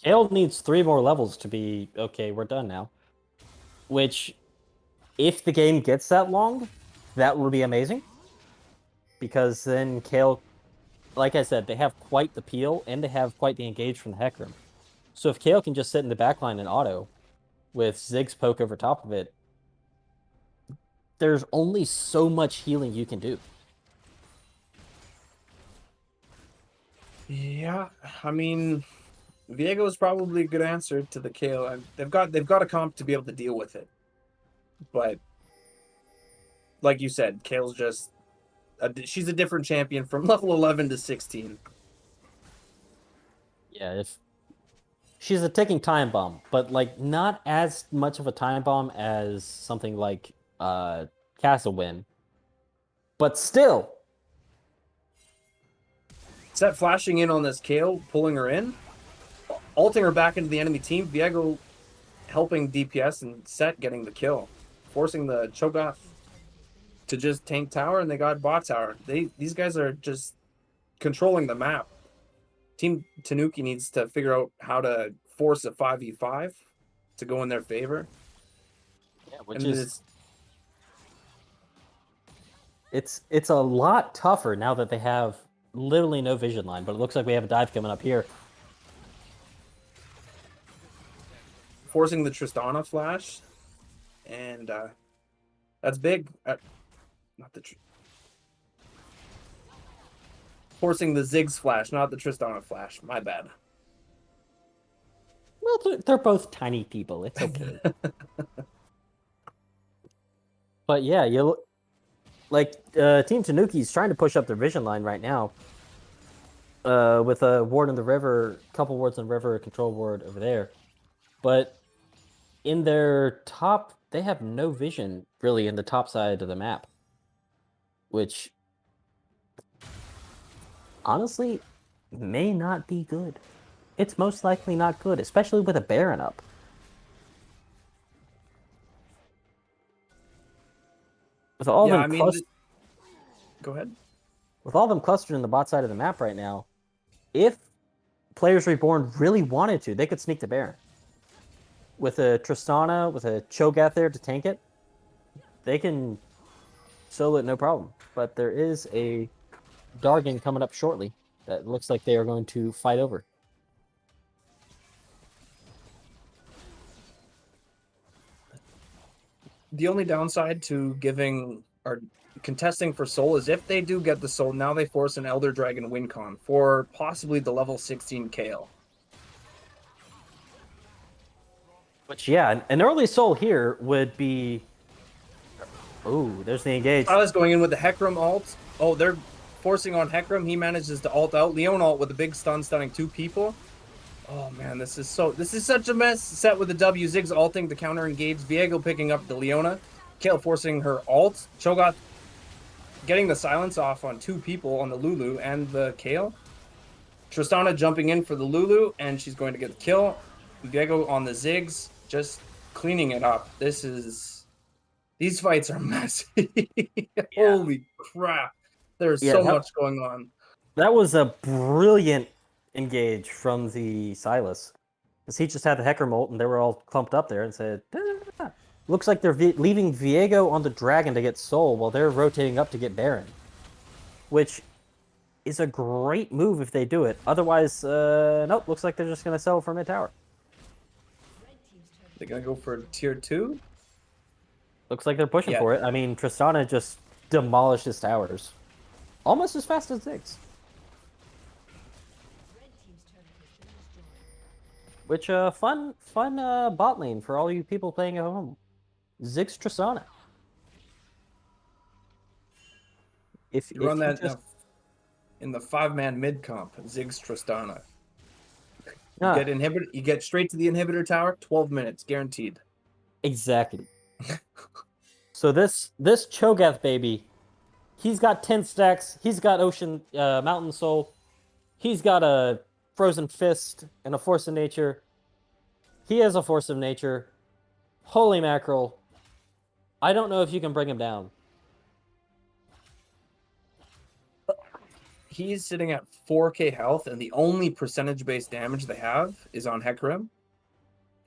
B: Kale needs 3 more levels to be, okay, we're done now. Which, if the game gets that long, that will be amazing. Because then Kale, like I said, they have quite the peel, and they have quite the engage from the Hecarim. So if Kale can just sit in the backline and auto, with Ziggs poke over top of it, there's only so much healing you can do.
C: Yeah, I mean, Viego is probably a good answer to the Kale. They've got a comp to be able to deal with it. But like you said, Kale's just she's a different champion from level 11 to 16.
B: Yeah, if she's a ticking time bomb, but like not as much of a time bomb as something like Castle Win. But still,
C: Set flashing in on this Kayle, pulling her in, ulting her back into the enemy team. Viego helping DPS and Set getting the kill, forcing the Cho'Gath to just tank tower, and they got bot tower. These guys are just controlling the map. Team Tanuki needs to figure out how to force a 5v5 to go in their favor.
B: yeah, which
C: And
B: is it's a lot tougher now that they have literally no vision line, but it looks like we have a dive coming up here.
C: forcing the Tristana flash, and that's big. Not the forcing the Ziggs flash, not the Tristana flash. My bad.
B: Well, they're both tiny people. It's okay. But yeah, you like Team Tanuki's trying to push up their vision line right now. With a ward in the river, couple wards in the river, a control ward over there. But in their top, they have no vision really in the top side of the map. Which honestly may not be good. It's most likely not good, especially with a Baron up. With all
C: Yeah,
B: them
C: I mean, go ahead.
B: with all them clustered in the bot side of the map right now, if players Reborn really wanted to, they could sneak the Baron. With a Tristana, with a Cho'Gath there to tank it, they can solo it no problem. But there is a Dargan coming up shortly that looks like they are going to fight over.
C: The only downside to giving or contesting for soul is if they do get the soul, now they force an Elder Dragon win con for possibly the level 16 Kayle.
B: Which, yeah, an early soul here would be... Oh, there's the engage.
C: Silas going in with the Hecarim ult. Oh, they're forcing on Hecarim. He manages to ult out. Leon ult with a big stun, stunning 2 people. Oh man, this is such a mess. Set with the W, Ziggs ulting to counter engage. Viego picking up the Leona. Kayle forcing her ult. Cho'Gath getting the silence off on 2 people on the Lulu and the Kayle. Tristana jumping in for the Lulu, and she's going to get the kill. Viego on the Ziggs, just cleaning it up. These fights are messy. Holy crap. There's so much going on.
B: That was a brilliant engage from the Silas. Because he just had the Hecarim ult and they were all clumped up there and said, "Ah." Looks like they're leaving Viego on the Dragon to get Soul while they're rotating up to get Baron. Which is a great move if they do it. Otherwise, nope, looks like they're just going to sell for mid-tower.
C: They're going to go for tier 2?
B: Looks like they're pushing for it. I mean, Tristana just demolished his towers. Almost as fast as Ziggs. Which, fun bot lane for all you people playing at home. Ziggs Tristana. If
C: you run that
B: just...
C: in the 5-man mid comp, Ziggs Tristana.
B: Ah.
C: You get straight to the inhibitor tower, 12 minutes, guaranteed.
B: Exactly. So this Cho'Gath baby, he's got 10 stacks, he's got Mountain Soul, he's got a Frozen Fist and a Force of Nature. He has a Force of Nature. Holy mackerel. I don't know if you can bring him down.
C: He's sitting at 4k health, and the only percentage-based damage they have is on Hecarim.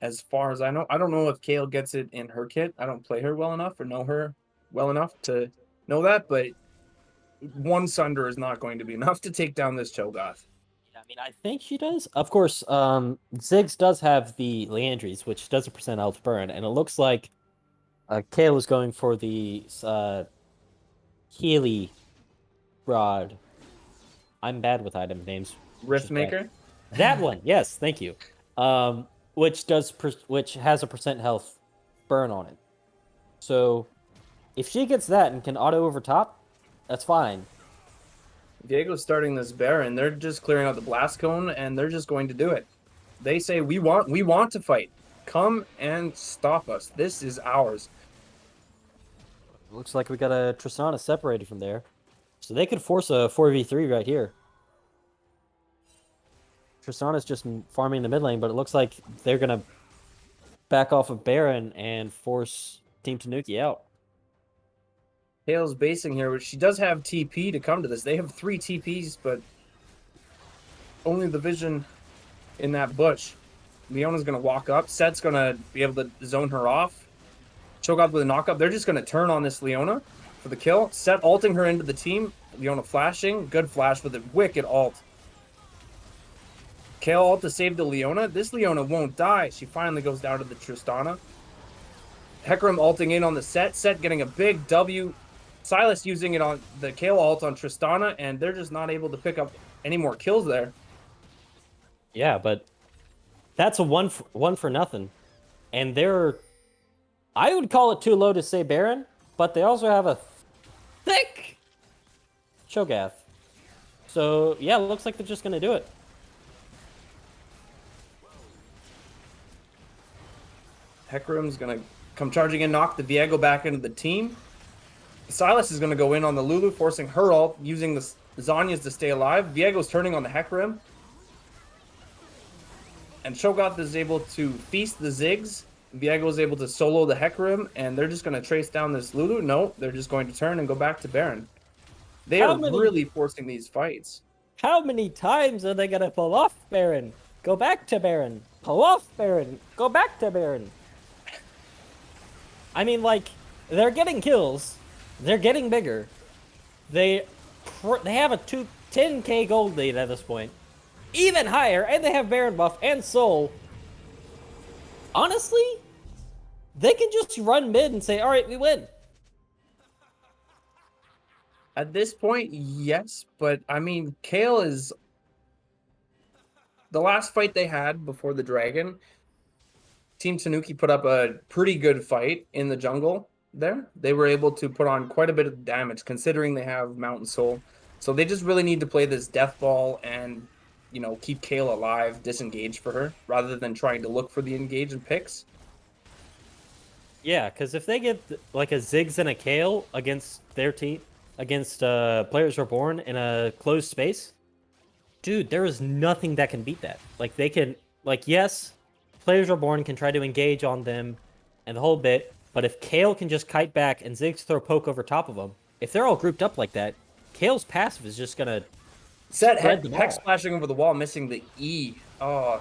C: As far as I know, I don't know if Kayle gets it in her kit. I don't play her well enough or know her well enough to know that, but one Sunder is not going to be enough to take down this Cho'Gath.
B: I mean, I think she does. Of course, Ziggs does have the Leandries, which does a % health burn, and it looks like Kayle is going for the Healy Rod. I'm bad with item names.
C: Riftmaker?
B: That one, yes, thank you. Which has a % health burn on it. So if she gets that and can auto over top, That's fine.
C: Diego's starting this Baron. They're just clearing out the blast cone, and they're just going to do it. They say, we want to fight. Come and stop us. This is ours.
B: Looks like we got a Tristana separated from there. So they could force a 4v3 right here. Tristana's just farming the mid lane, but it looks like they're going to back off of Baron and force Team Tanuki out.
C: Kale's basing here, but she does have TP to come to this. They have 3 TPs, but only the vision in that bush. Leona's going to walk up. Set's going to be able to zone her off. Cho'Gath with a knockup. They're just going to turn on this Leona for the kill. Set ulting her into the team. Leona flashing. Good flash with a wicked ult. Kale ult to save the Leona. This Leona won't die. She finally goes down to the Tristana. Hecarim ulting in on the Set. Set getting a big W. Silas using it on the Kale ult on Tristana, and they're just not able to pick up any more kills there.
B: Yeah, but that's a one for nothing. And they're... I would call it too low to say Baron, but they also have a thick Cho'Gath. So, yeah, it looks like they're just going to do it.
C: Hecarim's going to come charging in, knock the Viego back into the team. Silas is going to go in on the Lulu, forcing her ult, using the Zhonya's to stay alive. Viego's turning on the Hecarim. And Cho'Gath is able to feast the Ziggs. Viego is able to solo the Hecarim, and they're just going to trace down this Lulu. No, they're just going to turn and go back to Baron. They are really forcing these fights.
B: How many times are they going to pull off Baron? Go back to Baron. Pull off Baron. Go back to Baron. I mean, like, they're getting kills. They're getting bigger. They have a 10k gold lead at this point. Even higher, and they have Baron buff and Soul. Honestly, they can just run mid and say, all right, we win.
C: At this point, yes, but I mean, Kale is... The last fight they had before the Dragon, Team Tanuki put up a pretty good fight in the jungle there. They were able to put on quite a bit of damage, considering they have Mountain Soul. So they just really need to play this Death Ball and, you know, keep Kale alive, disengage for her, rather than trying to look for the engage and picks.
B: Yeah, because if they get like a Ziggs and a Kale against their team, against Players Reborn in a closed space, dude, there is nothing that can beat that. Like, they can, like, yes, Players Reborn can try to engage on them and the whole bit, but if Kale can just kite back and Ziggs throw poke over top of them, if they're all grouped up like that, Kale's passive is just gonna
C: Hex splashing over the wall, missing the E. Oh,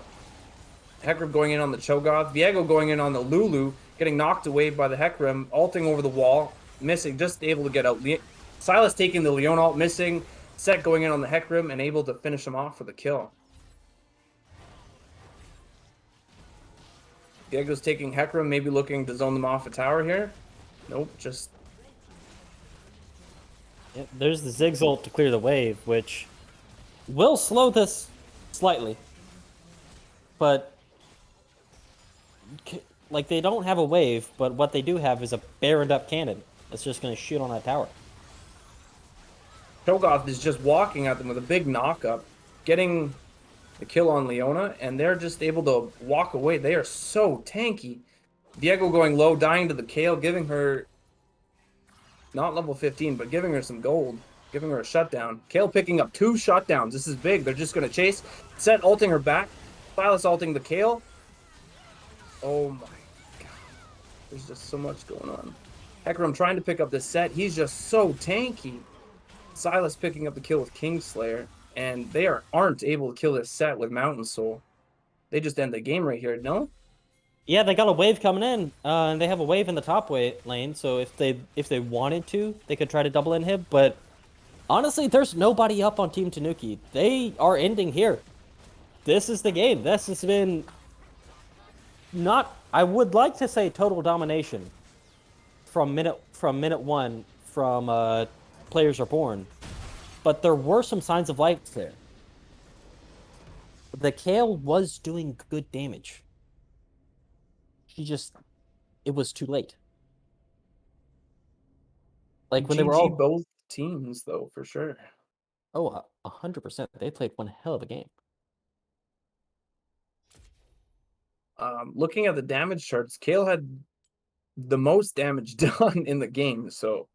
C: Hecarim going in on the Cho'Gath. Viego going in on the Lulu, getting knocked away by the Hecarim, ulting over the wall, missing, just able to get out. Silas taking the Leona ult, missing. Set going in on the Hecarim and able to finish him off for the kill. Viego's taking Hecarim, maybe looking to zone them off a tower here. Nope, just...
B: Yeah, there's the Ziggs ult to clear the wave, which will slow this slightly. But, like, they don't have a wave, but what they do have is a Baroned up cannon that's just going to shoot on that tower.
C: Cho'Gath is just walking at them with a big knockup, getting the kill on Leona, and they're just able to walk away. They are so tanky. Viego going low, dying to the Kale, giving her, not level 15, but giving her some gold, giving her a shutdown. Kale picking up 2 shutdowns. This is big. They're just going to chase. Set ulting her back. Silas ulting the Kale. Oh my god. There's just so much going on. Hecarim trying to pick up this Set. He's just so tanky. Silas picking up the kill with Kingslayer, and they aren't able to kill this Set with Mountain Soul. They just end the game right here, no?
B: Yeah, they got a wave coming in, and they have a wave in the top lane, so if they wanted to, they could try to double inhib, but honestly, there's nobody up on Team Tanuki. They are ending here. This is the game. This has been not, I would like to say total domination from minute one from Players Reborn, but there were some signs of life there. The Kale was doing good damage. It was too late. Like when they were all
C: both teams, though, for sure.
B: Oh, 100%. They played one hell of a game.
C: Looking at the damage charts, Kale had the most damage done in the game, so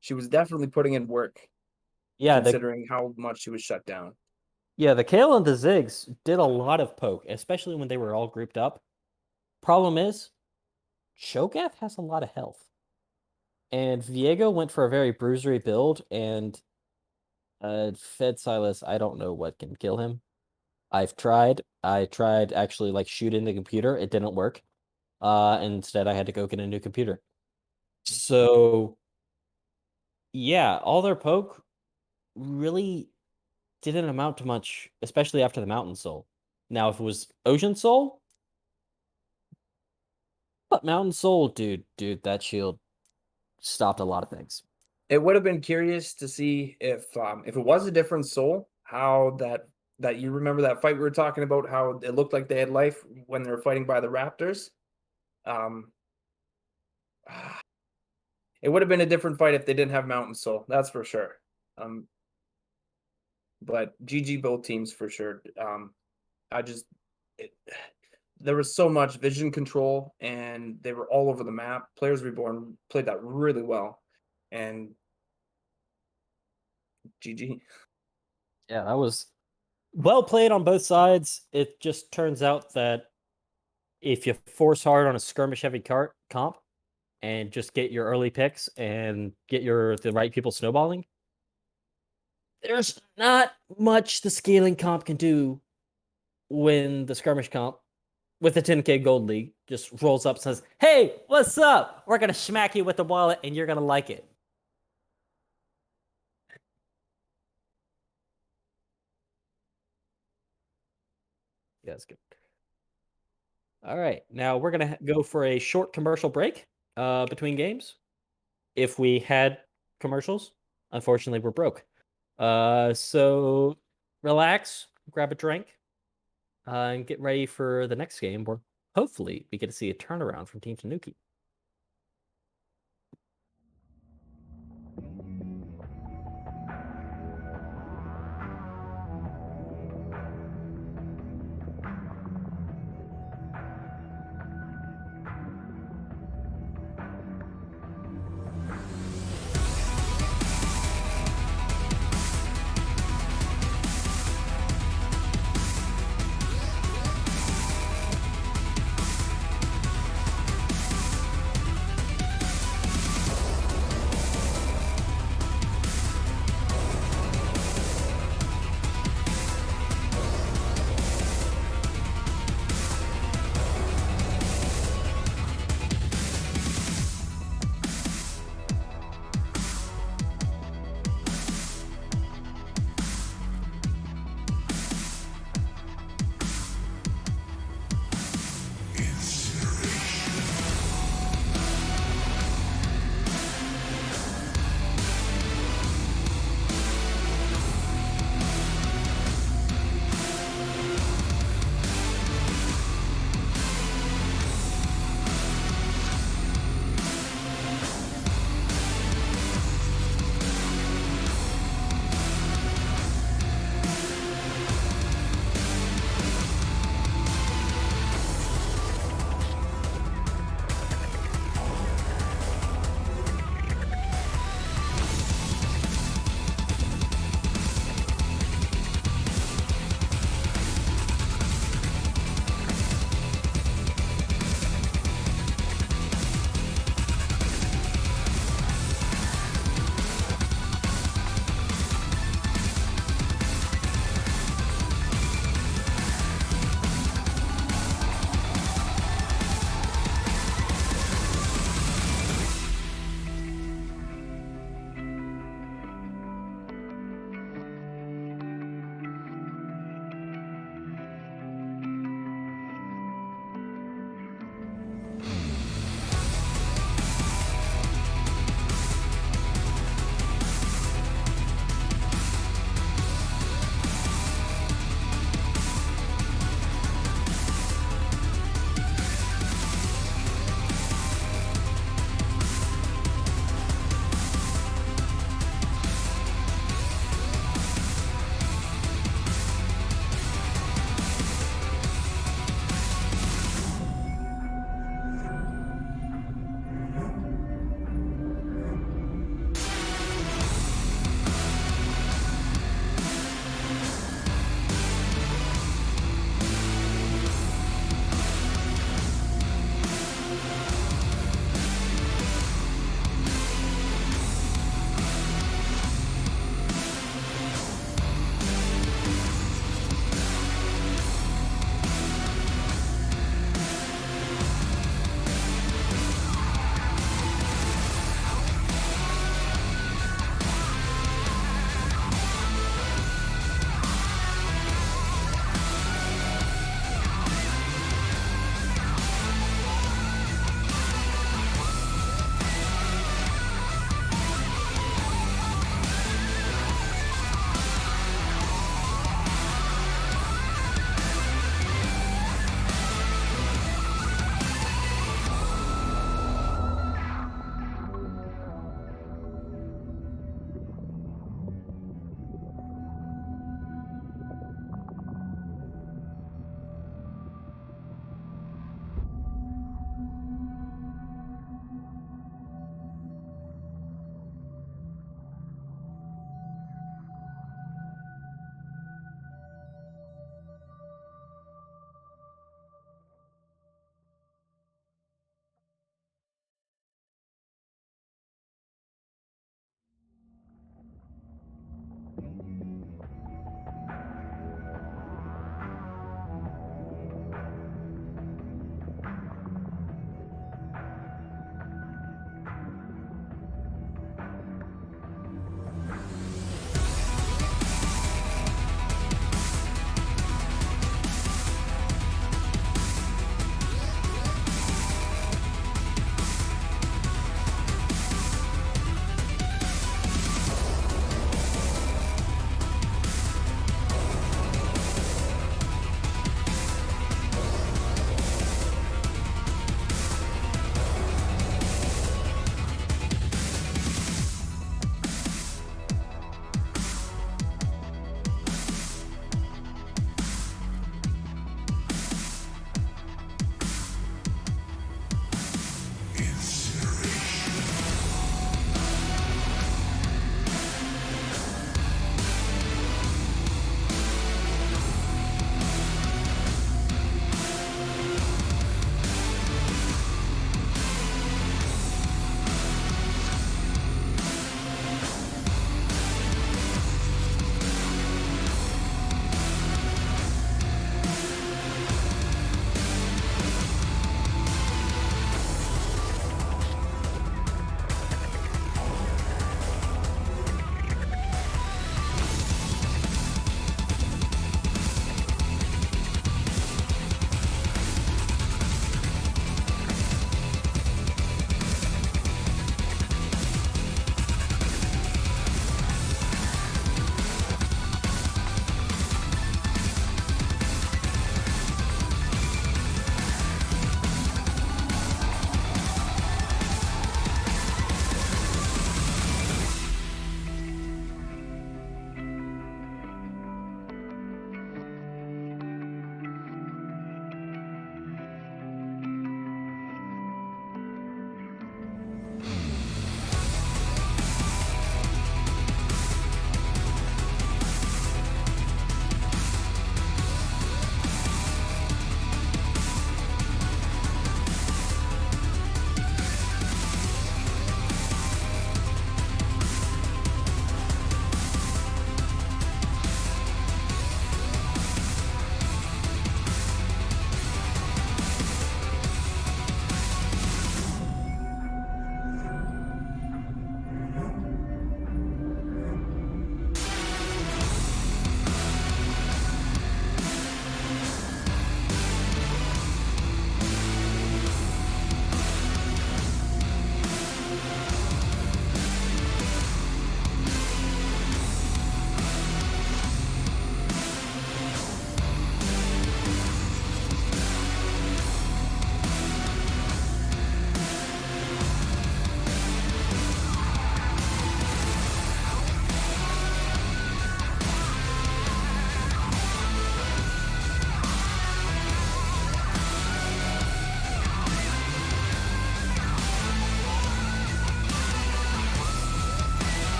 C: she was definitely putting in work,
B: Yeah,
C: considering how much she was shut down.
B: the Kale and the Ziggs did a lot of poke, especially when they were all grouped up. Problem is, Shogath has a lot of health. And Viego went for a very bruisery build, and Fed Silas, I don't know what can kill him. I've tried. I tried actually like shooting the computer. It didn't work. Instead, I had to go get a new computer. So, yeah, all their poke really didn't amount to much, especially after the Mountain Soul. Now, if it was Ocean Soul, but Mountain Soul, dude, that shield stopped a lot of things.
C: It would have been curious to see if it was a different soul, how that you remember that fight we were talking about, how it looked like they had life when they were fighting by the Raptors. It would have been a different fight if they didn't have Mountain Soul, that's for sure. But GG both teams for sure. There was so much vision control, and they were all over the map. Players Reborn played that really well, and GG.
B: Yeah, that was well played on both sides. It just turns out that if you force hard on a skirmish heavy comp and just get your early picks and get the right people snowballing, there's not much the scaling comp can do when the skirmish comp with the 10K gold league just rolls up and says, "Hey, what's up? We're gonna smack you with the wallet and you're gonna like it." Yeah, that's good. All right, now we're gonna go for a short commercial break between games. If we had commercials, unfortunately, we're broke. So relax, grab a drink, and get ready for the next game where hopefully we get to see a turnaround from Team Tanuki.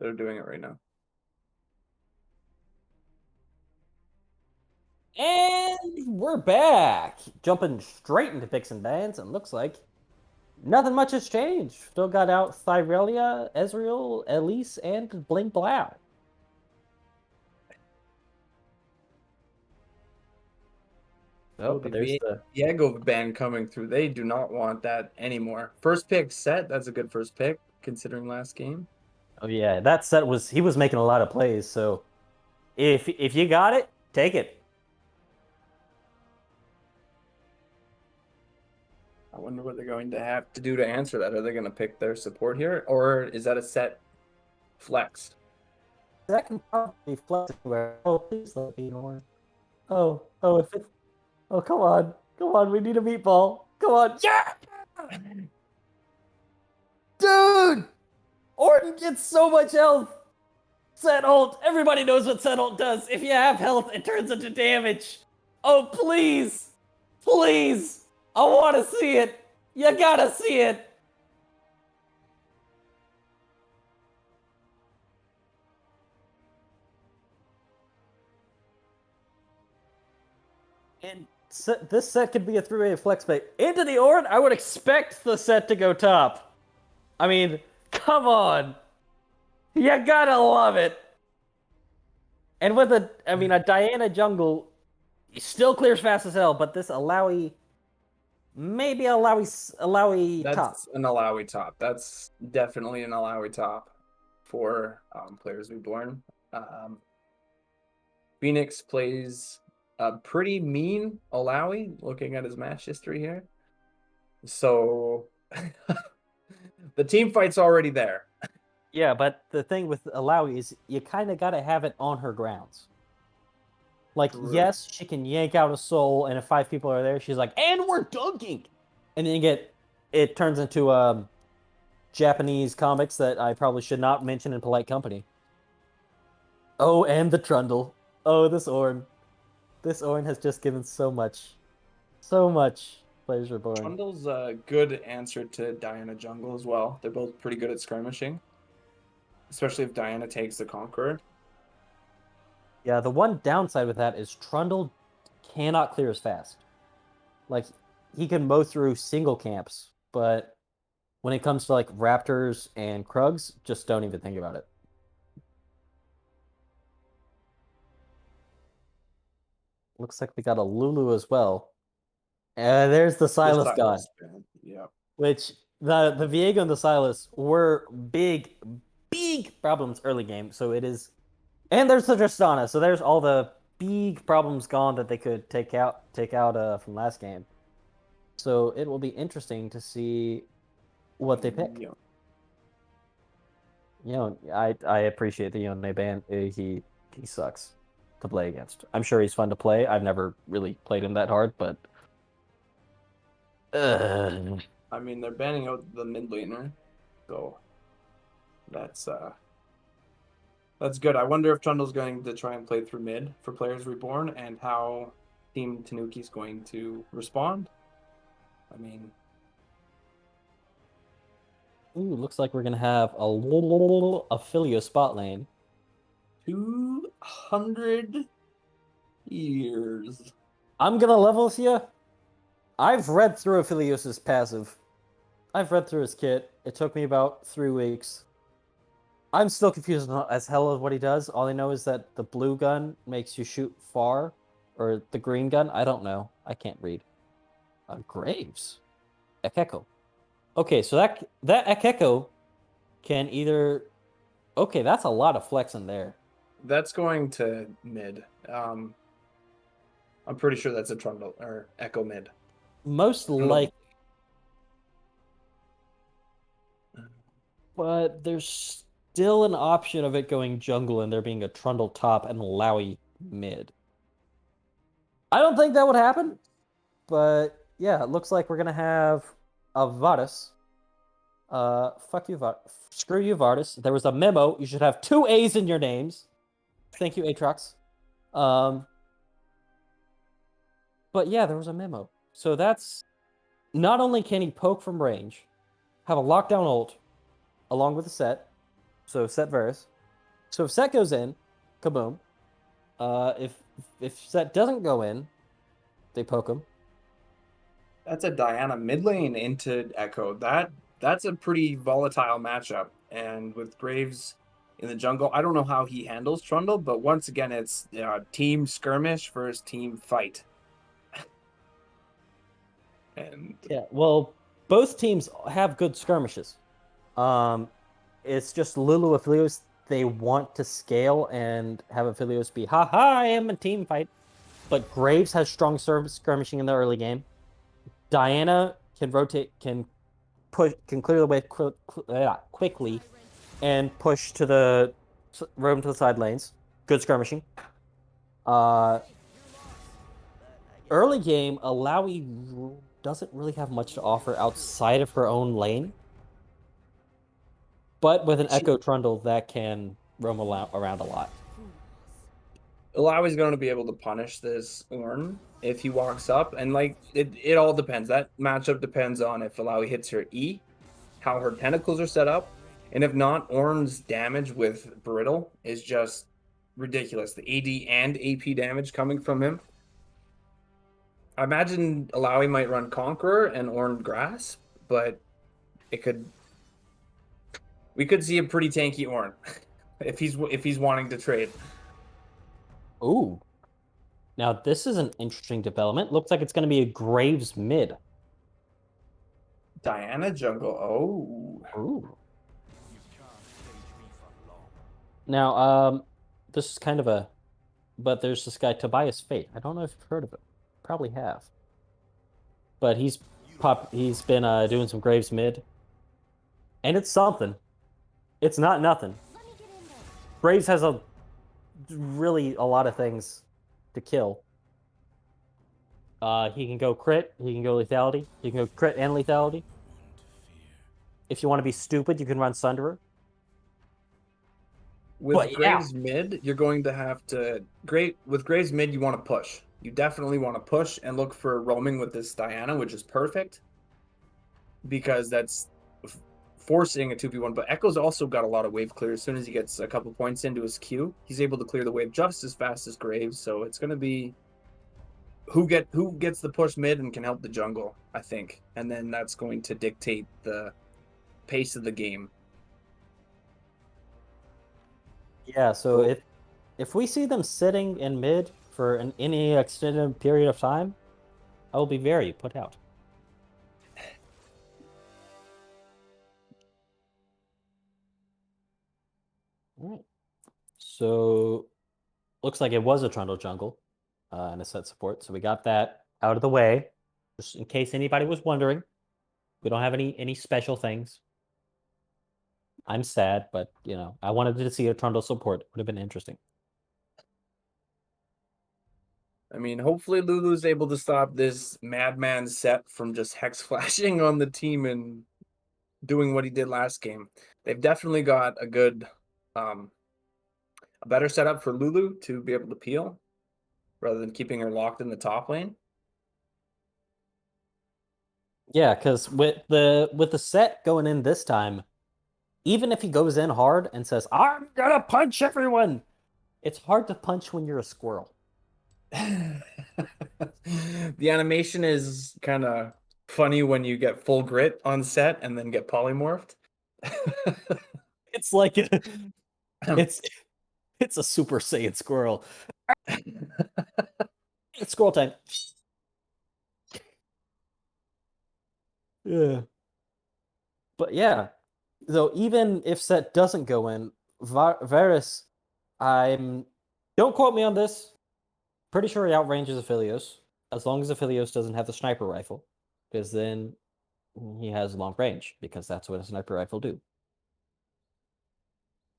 C: that are doing it right now.
B: And we're back, jumping straight into picks and bans, and looks like nothing much has changed. Still got out Thyrelia, Ezreal, Elise, and Blink Blau. Oh, but there's the
C: Diego ban coming through. They do not want that anymore. First pick set. That's a good first pick considering last game.
B: Oh yeah, that set he was making a lot of plays, so if you got it, take it.
C: I wonder what they're going to have to do to answer that. Are they going to pick their support here, or is that a set flex?
B: That can probably flex anywhere. Oh, please let me know. Oh, if it. Oh, come on, we need a meatball. Come on, yeah, dude. Orton gets so much health. Set ult. Everybody knows what set ult does. If you have health, it turns into damage. Oh, please. Please. I want to see it. You gotta see it. And this set could be a three-way flex play. Into the Ornn, I would expect the set to go top. I mean, come on. You gotta love it. And with a Diana jungle still clears fast as hell, but this Alawi, maybe Alawi top.
C: That's an Alawi top. That's definitely an Alawi top for players reborn. Phoenix plays a pretty mean Alawi, looking at his match history here. So the team fight's already there.
B: Yeah, but the thing with Alawi is you kind of got to have it on her grounds. Like,
C: True.
B: yes, she can yank out a soul, and if 5 people are there, she's like, and we're dunking! And then it turns into Japanese comics that I probably should not mention in polite company. Oh, and the Trundle. Oh, this Ornn. This Ornn has just given so much. So much. Players Reborn.
C: Trundle's a good answer to Diana jungle as well. They're both pretty good at skirmishing. Especially if Diana takes the Conqueror.
B: Yeah, the one downside with that is Trundle cannot clear as fast. Like, he can mow through single camps, but when it comes to, like, Raptors and Krugs, just don't even think about it. Looks like we got a Lulu as well. There's the Silas gun.
C: Yeah.
B: Which, the Viego and the Silas were big problems early game, so it is... And there's the Tristana, so there's all the big problems gone that they could take out from last game. So it will be interesting to see what they pick.
C: Yeah.
B: You know, I appreciate the Ionia ban. He sucks to play against. I'm sure he's fun to play. I've never really played him that hard, but
C: I mean, they're banning out the mid laner, so that's good. I wonder if Trundle's going to try and play through mid for players reborn, and how Team Tanuki's going to respond. I mean,
B: ooh, looks like we're gonna have a little Affilio spot lane.
C: 200 years.
B: I'm gonna level with you. I've read through Affilios' passive. I've read through his kit. It took me about 3 weeks. I'm still confused as hell of what he does. All I know is that the blue gun makes you shoot far, or the green gun. I don't know. I can't read. Graves. Ekeko. Okay, so that Ekeko can either... Okay, that's a lot of flex in there.
C: That's going to mid. I'm pretty sure that's a Trundle or Echo mid.
B: Most likely. But there's still an option of it going jungle and there being a Trundle top and Lowy mid. I don't think that would happen, but yeah, it looks like we're gonna have a Varus. Fuck you, screw you, Varus. There was a memo. You should have 2 A's in your names. Thank you, Aatrox. But yeah, there was a memo. So that's... Not only can he poke from range, have a lockdown ult, along with the set, so set Varus, So if Set goes in, kaboom. If Set doesn't go in, they poke him.
C: That's a Diana mid lane into Echo. That's a pretty volatile matchup. And with Graves in the jungle, I don't know how he handles Trundle, but once again, it's team skirmish versus team fight. And
B: Yeah, well, both teams have good skirmishes. It's just Lulu Aphelios, they want to scale and have Aphelios be, haha, I am a team fight. But Graves has strong skirmishing in the early game. Diana can rotate, can clear the way quickly and push to the roam to the side lanes. Good skirmishing. Early game, Alawi doesn't really have much to offer outside of her own lane. But with an Echo Trundle, that can roam around a lot.
C: Alawi's going to be able to punish this Ornn if he walks up. And like it all depends. That matchup depends on if Alawi hits her E, how her tentacles are set up. And if not, Ornn's damage with Brittle is just ridiculous. The AD and AP damage coming from him. I imagine Alawi might run Conqueror and Ornn Grasp, but we could see a pretty tanky Ornn if he's wanting to trade.
B: Ooh. Now this is an interesting development. Looks like it's going to be a Graves mid.
C: Diana jungle. Oh.
B: Ooh. Now, this is kind of but there's this guy Tobias Fate. I don't know if you've heard of him. Probably have. But he's been doing some Graves mid. And it's something. It's not nothing. Graves has really a lot of things to kill. He can go crit, he can go lethality, he can go crit and lethality. If you want to be stupid, you can run Sunderer.
C: With Graves mid, you're going to have to with Graves mid, you want to push. You definitely want to push and look for roaming with this Diana, which is perfect because that's forcing a 2v1. But Echo's also got a lot of wave clear. As soon as he gets a couple points into his Q, he's able to clear the wave just as fast as Graves. So it's going to be who gets the push mid and can help the jungle, I think, and then that's going to dictate the pace of the game.
B: Yeah, so if we see them sitting in mid for any extended period of time, I will be very put out. All right. So looks like it was a Trundle jungle and a set support. So we got that out of the way. Just in case anybody was wondering. We don't have any special things. I'm sad, but I wanted to see a Trundle support. It would have been interesting.
C: I mean, hopefully Lulu's able to stop this madman set from just hex flashing on the team and doing what he did last game. They've definitely got a good, a better setup for Lulu to be able to peel rather than keeping her locked in the top lane.
B: Yeah, because with the set going in this time, even if he goes in hard and says, I'm gonna punch everyone, it's hard to punch when you're a squirrel.
C: The animation is kind of funny when you get full grit on set and then get polymorphed.
B: It's like it's a Super Saiyan squirrel. It's squirrel time. Yeah. But yeah, though even if set doesn't go in, Varus, don't quote me on this. Pretty sure he outranges Aphelios, as long as Aphelios doesn't have the sniper rifle, because then he has long range, because that's what a sniper rifle do.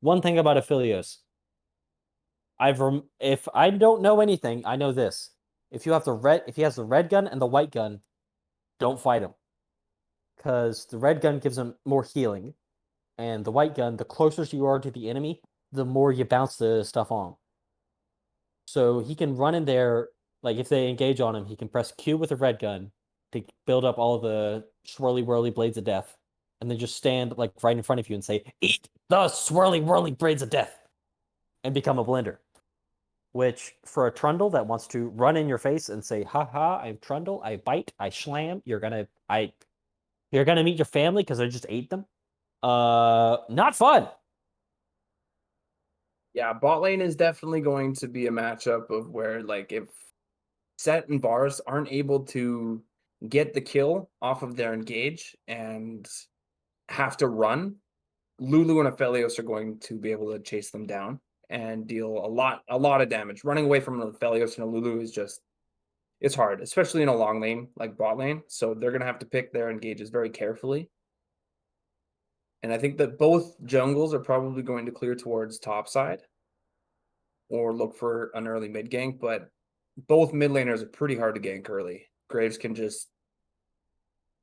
B: One thing about Aphelios, if I don't know anything, I know this. If he has the red gun and the white gun, don't fight him. Because the red gun gives him more healing, and the white gun, the closer you are to the enemy, the more you bounce the stuff on. So he can run in there, like if they engage on him, he can press Q with a red gun to build up all the swirly whirly blades of death, and then just stand like right in front of you and say, "Eat the swirly whirly blades of death." and become a blender. Which, for a Trundle that wants to run in your face and say, "Ha, I'm Trundle, I bite, I slam," you're gonna meet your family because I just ate them. Not fun.
C: Yeah, bot lane is definitely going to be a matchup of where, like, if Set and Bars aren't able to get the kill off of their engage and have to run, Lulu and Aphelios are going to be able to chase them down and deal a lot of damage. Running away from an Aphelios and a Lulu is just it's hard, especially in a long lane like bot lane. So they're gonna have to pick their engages very carefully. And I think that both jungles are probably going to clear towards top side or look for an early mid gank, but both mid laners are pretty hard to gank early. Graves can just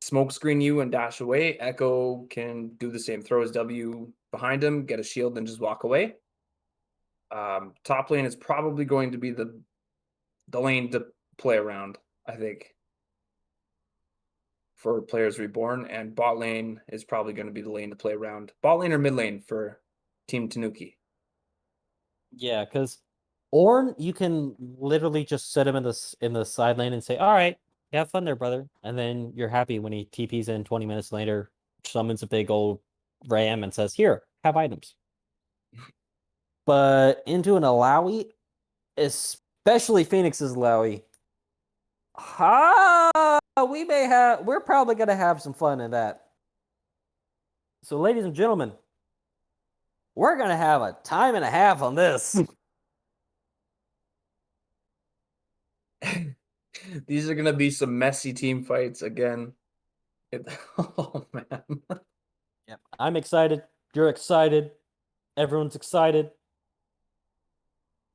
C: smoke screen you and dash away. Echo can do the same, throw his W behind him, get a shield, and just walk away. Top lane is probably going to be the lane to play around, I think, for players Reborn, and bot lane is probably going to be the lane to play around. Bot lane or mid lane for Team Tanuki.
B: Yeah, because Ornn, you can literally just set him in the side lane and say, "All right, have fun there, brother," and then you're happy when he TPs in 20 minutes later, summons a big old ram, and says, "Here, have items." But into an Alawi, especially Phoenix's Alawi, we're probably gonna have some fun in that. So, ladies and gentlemen, we're gonna have a time and a half on this.
C: These are going to be some messy team fights again. Oh, man.
B: Yep. I'm excited. You're excited. Everyone's excited.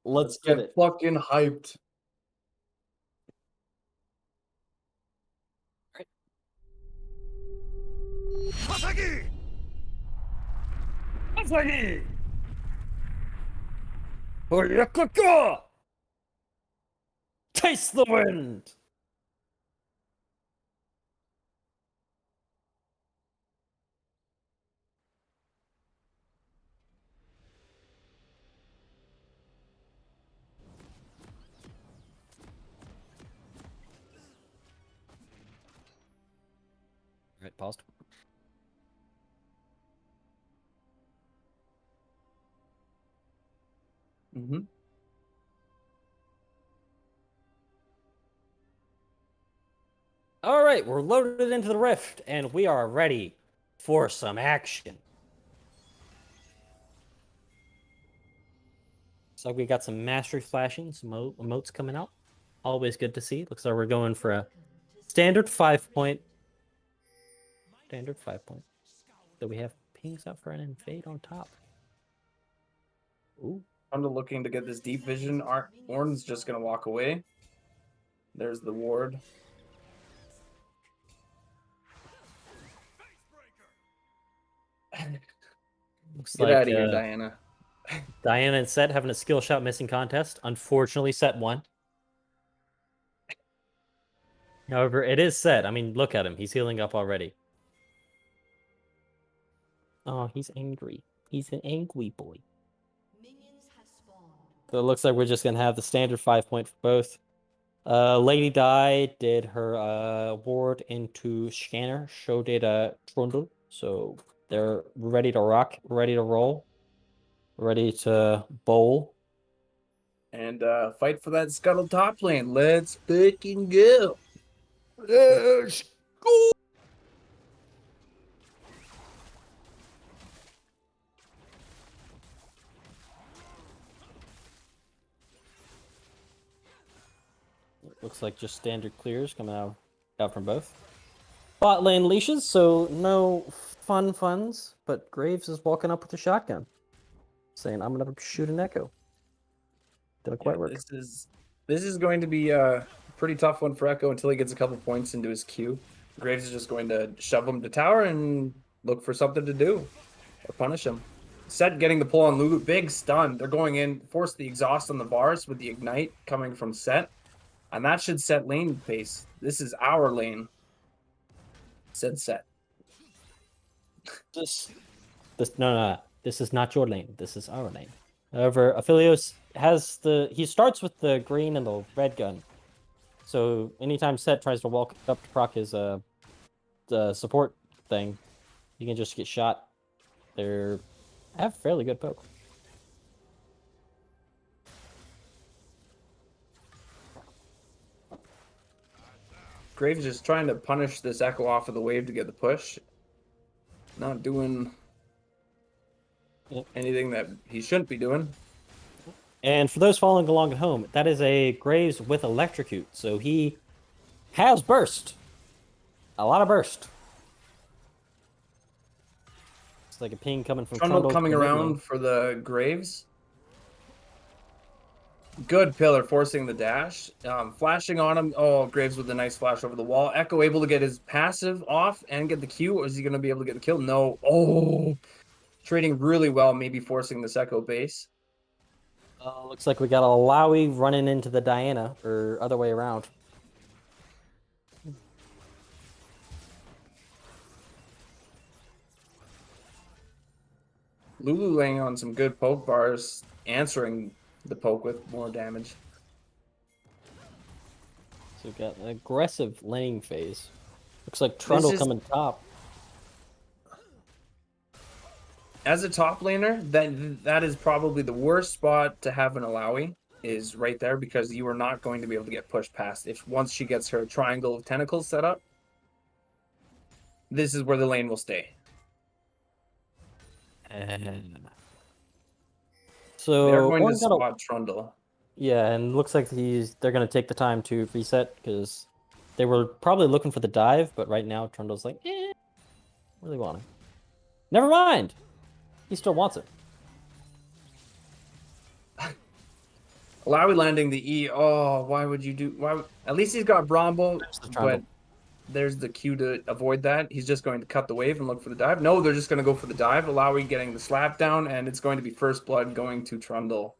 B: Let's get it.
C: Fucking hyped.
B: Taste the wind. All right, paused.
C: Mm-hmm.
B: All right, we're loaded into the rift, and we are ready for some action. So we got some mastery flashing, some emotes coming out. Always good to see. Looks like we're going for a standard 5-point. Standard 5-point. So we have pings up for an invade on top. Ooh.
C: I'm looking to get this deep vision. Ornn's just going to walk away. There's the ward.
B: Looks
C: Get
B: like
C: out of here, Diana.
B: Diana and Set having a skill shot missing contest. Unfortunately, Set won. However, it is Set. I mean, look at him. He's healing up already. Oh, he's angry. He's an angry boy. So it looks like we're just going to have the standard 5-point for both. Lady Di did her ward into Scanner. Show did Trundle. So they're ready to rock, ready to roll, ready to bowl.
C: And fight for that scuttle top lane. Let's fucking go.
B: Let's go! Looks like just standard clears coming out from both. Bot lane leashes, so no funs, but Graves is walking up with a shotgun, saying, "I'm gonna shoot an echo." Didn't quite work.
C: This is going to be a pretty tough one for Echo until he gets a couple points into his queue. Graves is just going to shove him to tower and look for something to do or punish him. Set getting the pull on Lulu, big stun. They're going in, force the exhaust on the bars with the ignite coming from Set, and that should set lane pace. This is our lane. Said Set.
B: No. This is not your lane. This is our lane. However, Aphelios he starts with the green and the red gun. So anytime Set tries to walk up to proc his the support thing, you can just get shot. They have fairly good poke.
C: Graves just trying to punish this Echo off of the wave to get the push. Not doing anything that he shouldn't be doing.
B: And for those following along at home, that is a Graves with Electrocute. So he has burst. A lot of burst. It's like a ping coming from
C: Trundle
B: Trundle
C: coming around for the Graves. Good pillar forcing the dash. Flashing on him. Oh, Graves with a nice flash over the wall. Echo able to get his passive off and get the Q. Or is he going to be able to get the kill? No. Oh, trading really well, maybe forcing this Echo base.
B: Looks like we got a Lowy running into the Diana, or other way around.
C: Lulu laying on some good poke bars, answering the poke with more damage.
B: So we've got an aggressive lane phase. Looks like Trundle coming top.
C: As a top laner, that is probably the worst spot to have an Alawi, is right there, because you are not going to be able to get pushed past. If once she gets her triangle of tentacles set up, this is where the lane will stay.
B: So
C: they're going to spot Trundle.
B: Yeah, and looks like they're going to take the time to reset because they were probably looking for the dive, but right now Trundle's like, really want it. Never mind. He still wants it.
C: Alawi landing the E. Oh, why would you do? Why? At least he's got Brombo, but there's the Q to avoid that. He's just going to cut the wave and look for the dive. No, they're just going to go for the dive. Alawi getting the slap down, and it's going to be first blood going to Trundle.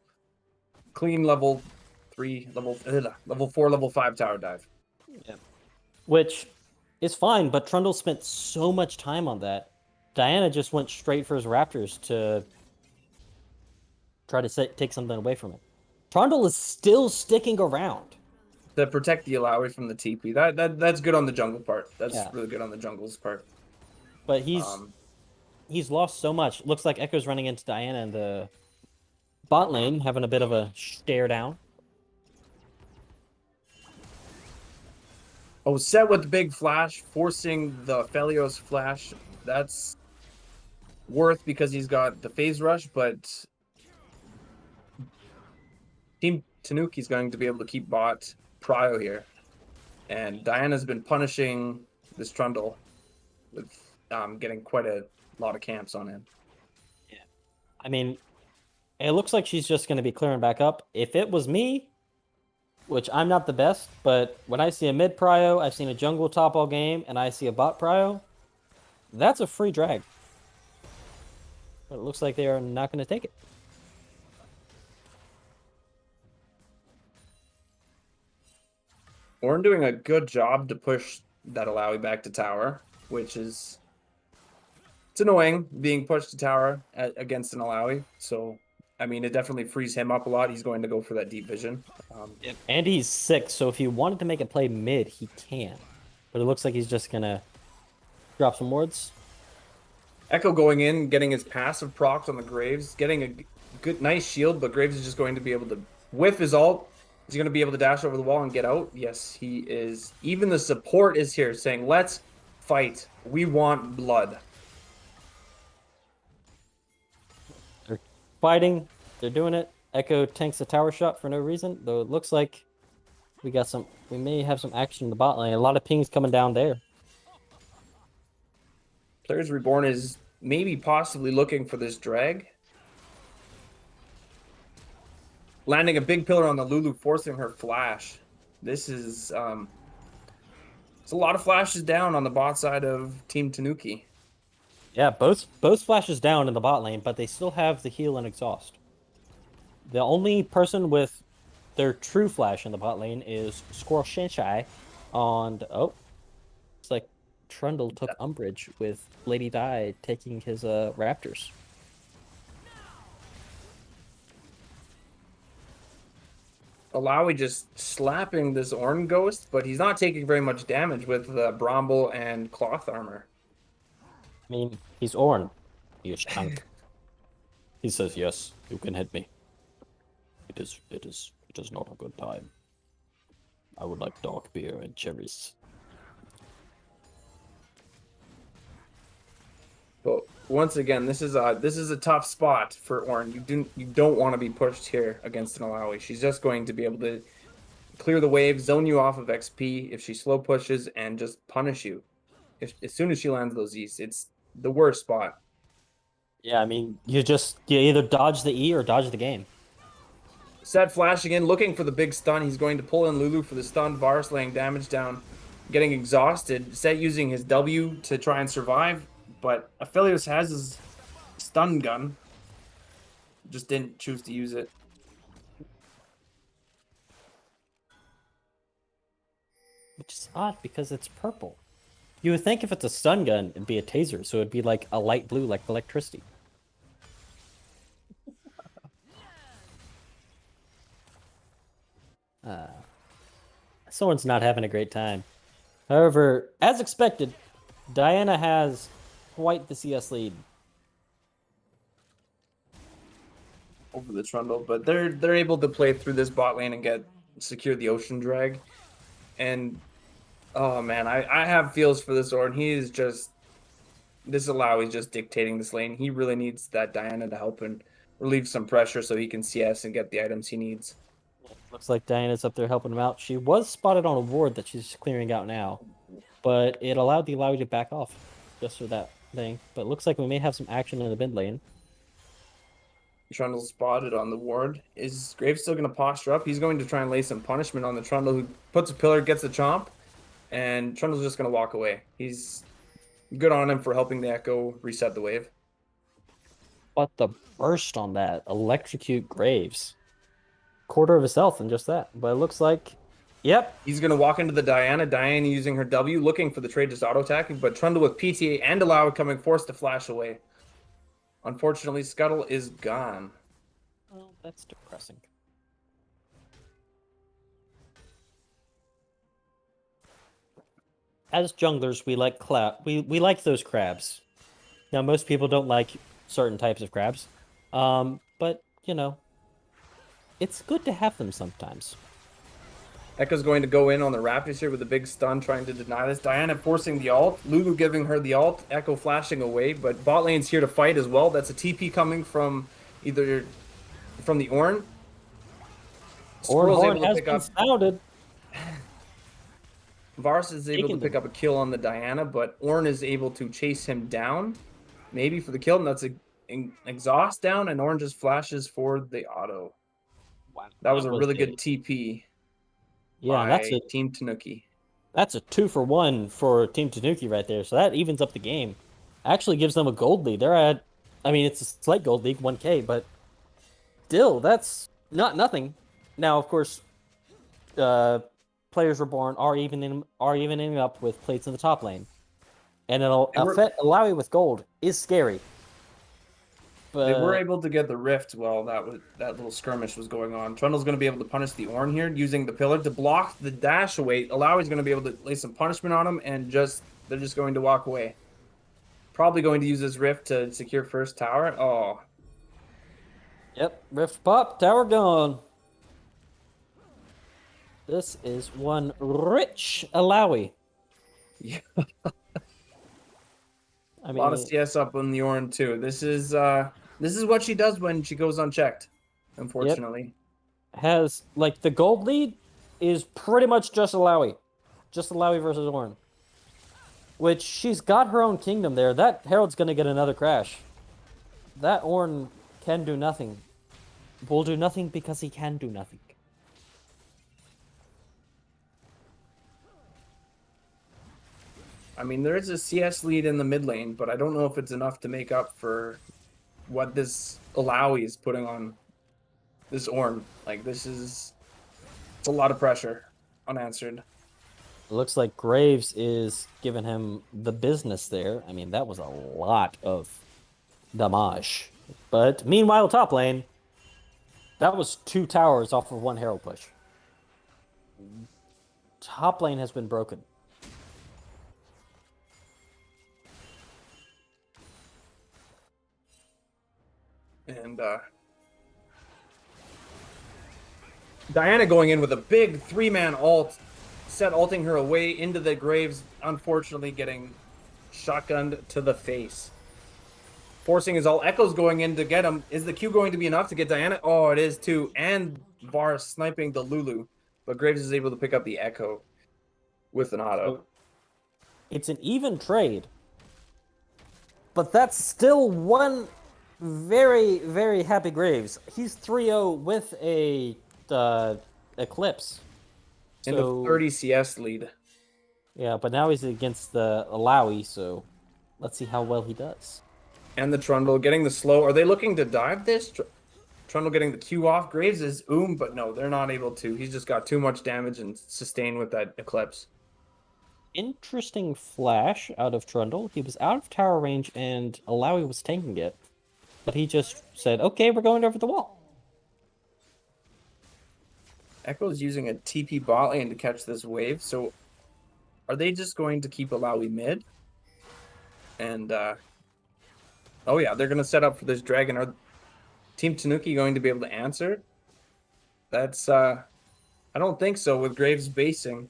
C: Clean level 3, level 4, level 5 tower dive.
B: Yeah. Which is fine, but Trundle spent so much time on that. Diana just went straight for his Raptors to try to take something away from it. Trundle is still sticking around
C: to protect the Alawi from the TP. That's good on the jungle part. That's really good on the jungle's part.
B: But he's lost so much. Looks like Echo's running into Diana in the bot lane, having a bit of a stare down.
C: Oh, Set with the big flash, forcing the Felios flash. That's worth because he's got the phase rush, but Team Tanuki's going to be able to keep bot prio here. And Diana's been punishing this Trundle with getting quite a lot of camps on him.
B: Yeah. I mean, it looks like she's just going to be clearing back up. If it was me, which I'm not the best, but when I see a mid prio, I've seen a jungle top all game, and I see a bot prio, that's a free drag. But it looks like they are not going to take it.
C: Ornn doing a good job to push that Alawi back to tower, which is... It's annoying being pushed to tower against an Alawi. So, I mean, it definitely frees him up a lot. He's going to go for that deep vision.
B: And he's 6, so if he wanted to make a play mid, he can. But it looks like he's just going to drop some wards.
C: Echo going in, getting his passive procs on the Graves, getting a good, nice shield, but Graves is just going to be able to whiff his ult. Is he going to be able to dash over the wall and get out? Yes, he is. Even the support is here saying, let's fight. We want blood.
B: They're fighting. They're doing it. Echo tanks a tower shot for no reason, though it looks like we may have some action in the bot lane. A lot of pings coming down there.
C: Players Reborn is maybe possibly looking for this drag. Landing a big pillar on the Lulu, forcing her flash. This is... it's a lot of flashes down on the bot side of Team Tanuki.
B: Yeah, both flashes down in the bot lane, but they still have the heal and exhaust. The only person with their true flash in the bot lane is Squirrel Shinshai on... Oh, it's like Trundle took umbrage with Lady Di taking his Raptors.
C: Alawi just slapping this Ornn Ghost, but he's not taking very much damage with Bromble and Cloth Armor.
B: I mean, he's Ornn. He is tank. He says, yes, you can hit me. It is not a good time. I would like dark beer and cherries.
C: But once again, this is a tough spot for Ornn. You don't want to be pushed here against an Alawi. She's just going to be able to clear the wave, zone you off of XP if she slow pushes, and just punish you. As soon as she lands those E's, it's the worst spot.
B: Yeah, I mean, you either dodge the E or dodge the game.
C: Set flashing in, looking for the big stun. He's going to pull in Lulu for the stun. Varus laying damage down, getting exhausted. Set using his W to try and survive, but Aphelios has his stun gun. Just didn't choose to use it.
B: Which is odd because it's purple. You would think if it's a stun gun, it'd be a taser, so it'd be like a light blue, like electricity. Someone's not having a great time. However, as expected, Diana has quite the CS lead.
C: Over the Trundle, but they're able to play through this bot lane and secure the Ocean Drag. And oh man, I have feels for this Ornn. He is just this Alawi's just dictating this lane. He really needs that Diana to help and relieve some pressure so he can CS and get the items he needs.
B: Looks like Diana's up there helping him out. She was spotted on a ward that she's clearing out now, but it allowed the Alawi to back off just for that thing. But it looks like we may have some action in the mid lane.
C: Trundle spotted on the ward. Is Graves still going to posture up? He's going to try and lay some punishment on the Trundle, who puts a pillar, gets a chomp, and Trundle's just going to walk away. He's good on him for helping the Echo reset the wave.
B: But the burst on that, electrocute Graves. Quarter of his health and just that. But it looks like, yep.
C: He's going to walk into the Diana. Diana using her W, looking for the trade, just auto-attacking, but Trundle with PTA and Alawi coming, forced to flash away. Unfortunately, Scuttle is gone.
B: Well, that's depressing. As junglers, we like we like those crabs. Now, most people don't like certain types of crabs, but you know, it's good to have them sometimes.
C: Echo's going to go in on the Raptors here with a big stun, trying to deny this. Diana forcing the ult. Lulu giving her the ult. Echo flashing away, but bot lane's here to fight as well. That's a TP coming from either from the Ornn.
B: Horn has been sounded.
C: Varus is able to pick up a kill on the Diana, but Ornn is able to chase him down, maybe for the kill, and that's an exhaust down, and Ornn just flashes for the auto.
B: Wow,
C: that was a really good TP.
B: Yeah, that's a
C: Team Tanuki.
B: That's a 2-for-1 for Team Tanuki right there. So that evens up the game. Actually gives them a gold lead. They're at, I mean, it's a slight gold league, 1K, but still, that's not nothing. Now, of course, players Reborn are evening up with plates in the top lane, and Alawi with gold is scary.
C: They were able to get the rift while that little skirmish was going on. Trundle's going to be able to punish the Ornn here using the pillar to block the dash away. Alawi's going to be able to lay some punishment on him, and they're just going to walk away. Probably going to use this rift to secure first tower. Oh.
B: Yep, rift pop, tower gone. This is one rich Alawi.
C: Yeah.
B: I mean,
C: a lot of CS up on the Ornn too. This is what she does when she goes unchecked, unfortunately.
B: Yep. Has, like, the gold lead is pretty much just Alawi. Just Alawi versus Ornn. Which, she's got her own kingdom there. That Herald's going to get another crash. That Ornn can do nothing. Will do nothing because he can do nothing.
C: I mean, there is a CS lead in the mid lane, but I don't know if it's enough to make up for what this Alawi is putting on this Ornn. Like, it's a lot of pressure unanswered.
B: It looks like Graves is giving him the business there. I mean, that was a lot of damage. But meanwhile, top lane, that was 2 towers off of 1 Herald push. top lane has been broken.
C: And Diana going in with a big 3-man ult, set ulting her away into the Graves, unfortunately getting shotgunned to the face. Forcing his ult. Echo's going in to get him. Is the Q going to be enough to get Diana? Oh, it is too. And Var sniping the Lulu. But Graves is able to pick up the Echo with an auto.
B: It's an even trade. But that's still one very, very happy Graves. He's 3-0 with a Eclipse.
C: And a 30 CS lead.
B: Yeah, but now he's against the Alawi, so let's see how well he does.
C: And the Trundle getting the slow. Are they looking to dive this? Trundle getting the Q off. Graves is but no, they're not able to. He's just got too much damage and sustain with that Eclipse.
B: Interesting flash out of Trundle. He was out of tower range and Alawi was tanking it. But he just said, okay, we're going over the wall.
C: Echo's using a TP bot lane to catch this wave. So are they just going to keep Alawi mid? And oh yeah, they're going to set up for this dragon. Are Team Tanuki going to be able to answer? That's I don't think so with Graves basing.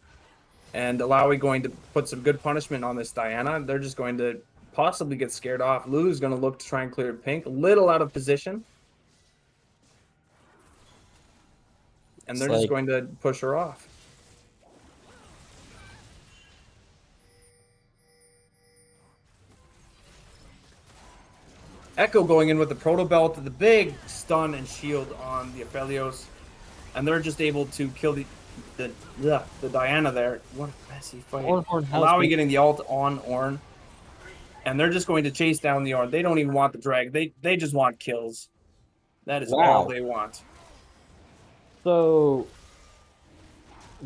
C: And Alawi going to put some good punishment on this Diana. They're just going to possibly get scared off. Lulu's going to look to try and clear pink. A little out of position. And they're just going to push her off. Echo going in with the Proto Belt, the big stun and shield on the Aphelios. And they're just able to kill the Diana there. What a messy fight. Alawi getting the ult on Ornn. And they're just going to chase down the Ornn. They don't even want the drag. They just want kills. That is all they want.
B: So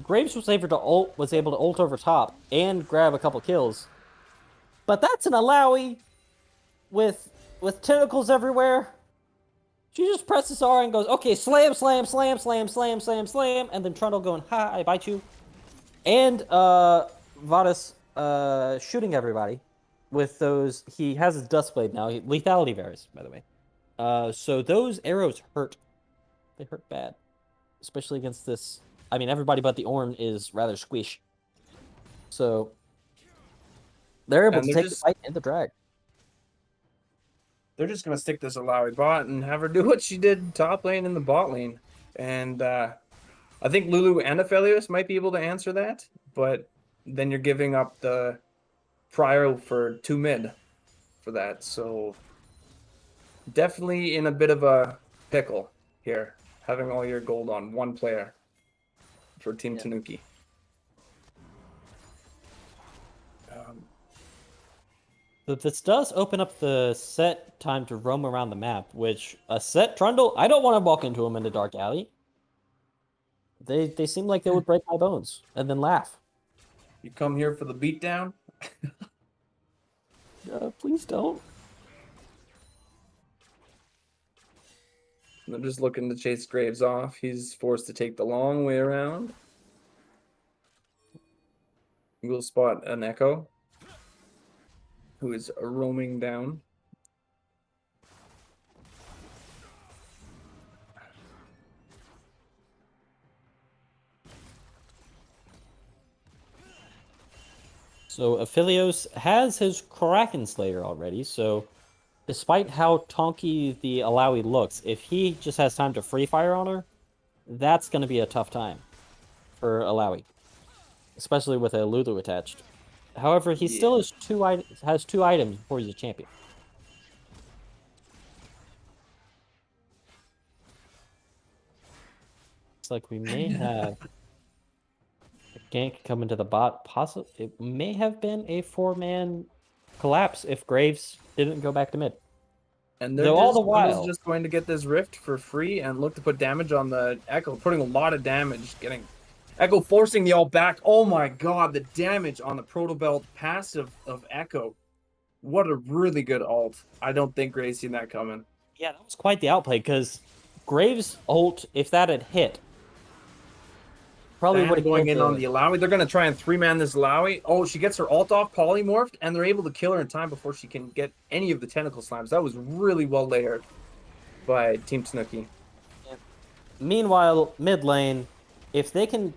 B: Graves was able to ult over top and grab a couple kills. But that's an Alawi with tentacles everywhere. She just presses R and goes, okay, slam, slam, slam, slam, slam, slam, slam, and then Trundle going, ha, I bite you. And Vadis shooting everybody with those. He has his Duskblade now. Lethality varies, by the way. So those arrows hurt. They hurt bad. Especially against this. I mean, everybody but the Ornn is rather squish. So they're able to take the fight and the drag.
C: They're just going to stick this Alawi bot and have her do what she did top lane in the bot lane. And I think Lulu and Aphelios might be able to answer that, but then you're giving up the Prio for 2 mid for that. So definitely in a bit of a pickle here, having all your gold on one player for Team Tanuki.
B: But this does open up the set time to roam around the map, which a set Trundle, I don't want to walk into them in the dark alley. They seem like they would break my bones and then laugh.
C: You come here for the beatdown?
B: Please don't.
C: They're just looking to chase Graves off. He's forced to take the long way around. We'll spot an Echo, who is roaming down.
B: So Aphelios has his Kraken Slayer already, so despite how tonky the Alawi looks, if he just has time to free fire on her, that's going to be a tough time for Alawi, especially with a Lulu attached. However, he still has two items before he's a champion. Looks like we may have a gank coming to the bot. Possibly, it may have been a 4-man collapse if Graves didn't go back to mid.
C: And they're all the while just going to get this rift for free and look to put damage on the Echo, putting a lot of damage, getting Echo forcing the ult back. Oh my god, the damage on the Proto Belt passive of Echo. What a really good ult. I don't think Graves seen that coming.
B: Yeah, that was quite the outplay, because Graves' ult, if that had hit, Probably
C: Diana
B: would have
C: going
B: killed
C: in on the Alawi. They're going to try and 3-man this Alawi. Oh, she gets her ult off, polymorphed, and they're able to kill her in time before she can get any of the tentacle slams. That was really well layered by Team Tanuki.
B: Meanwhile, mid lane, if they can.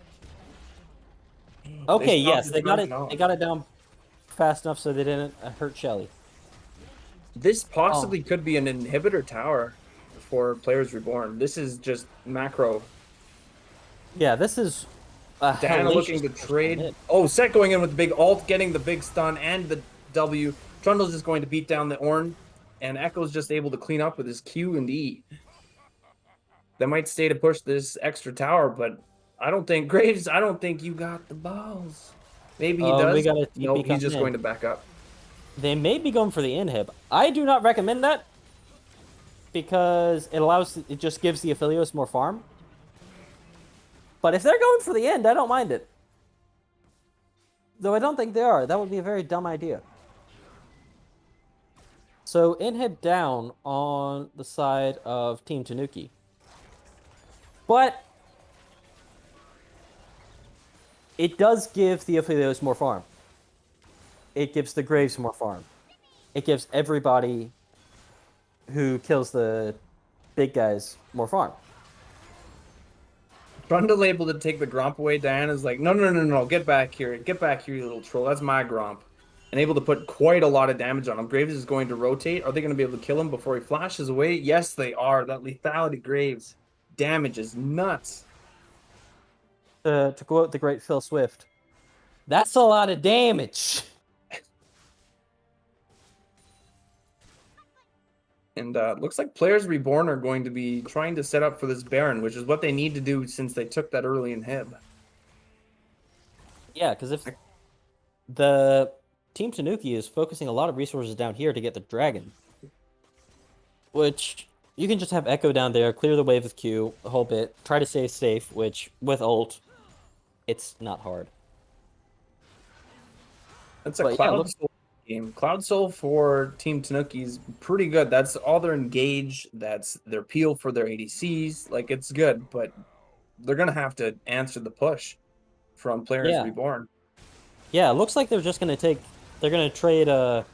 B: Okay, yes, they got it. They got it down fast enough so they didn't hurt Shelly.
C: This possibly could be an inhibitor tower for players reborn. This is just macro.
B: Yeah, this is
C: Diana looking to trade. Oh, Set going in with the big ult, getting the big stun and the W. Trundle's just going to beat down the Ornn, and Echo's just able to clean up with his Q and E. They might stay to push this extra tower, but I don't think Graves. I don't think you got the balls. Maybe he does.
B: We got a
C: no,
B: TP
C: he's just
B: in.
C: going to back up.
B: They may be going for the inhib. I do not recommend that because it just gives the Aphelios more farm. But if they're going for the end, I don't mind it. Though I don't think they are. That would be a very dumb idea. So inhib down on the side of Team Tanuki. But it does give the Aphelios more farm. It gives the Graves more farm. It gives everybody who kills the big guys more farm.
C: Trundle able to take the Gromp away. Diana's like, no, get back here. Get back here, you little troll. That's my Gromp. And able to put quite a lot of damage on him. Graves is going to rotate. Are they going to be able to kill him before he flashes away? Yes, they are. That lethality Graves damage is nuts.
B: To quote the great Phil Swift, that's a lot of damage.
C: And looks like players reborn are going to be trying to set up for this Baron, which is what they need to do since they took that early inhib.
B: Yeah, because if the Team Tanuki is focusing a lot of resources down here to get the dragon, which you can just have Echo down there, clear the wave with Q a whole bit, try to stay safe, which with ult, it's not hard.
C: That's a Cloud Soul game. Cloud Soul for Team Tanuki is pretty good. That's all their engage. That's their peel for their ADCs. Like, it's good, but they're going to have to answer the push from players reborn.
B: Yeah, it looks like they're just going to they're going to trade they're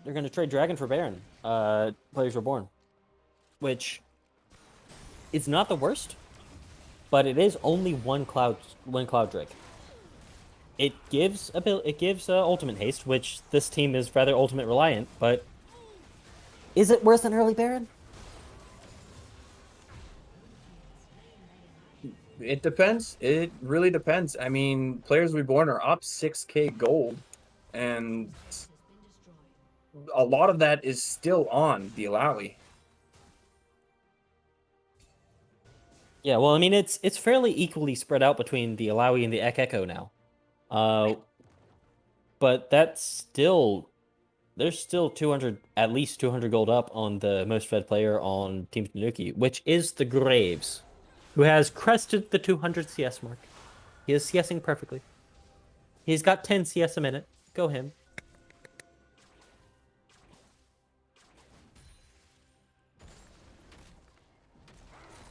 B: going to trade Dragon for Baron. Players reborn, which is not the worst, but it is only one Cloud Drake. It gives ultimate haste, which this team is rather ultimate reliant, but is it worth an early Baron?
C: It depends. It really depends. I mean, players reborn are up 6k gold, and a lot of that is still on the Alawi.
B: Yeah, well, I mean, it's fairly equally spread out between the Alawi and the Echo now. But that's still, there's still 200, at least 200 gold up on the most fed player on Team Tanuki, which is the Graves, who has crested the 200 CS mark. He is CSing perfectly. He's got 10 CS a minute. Go him.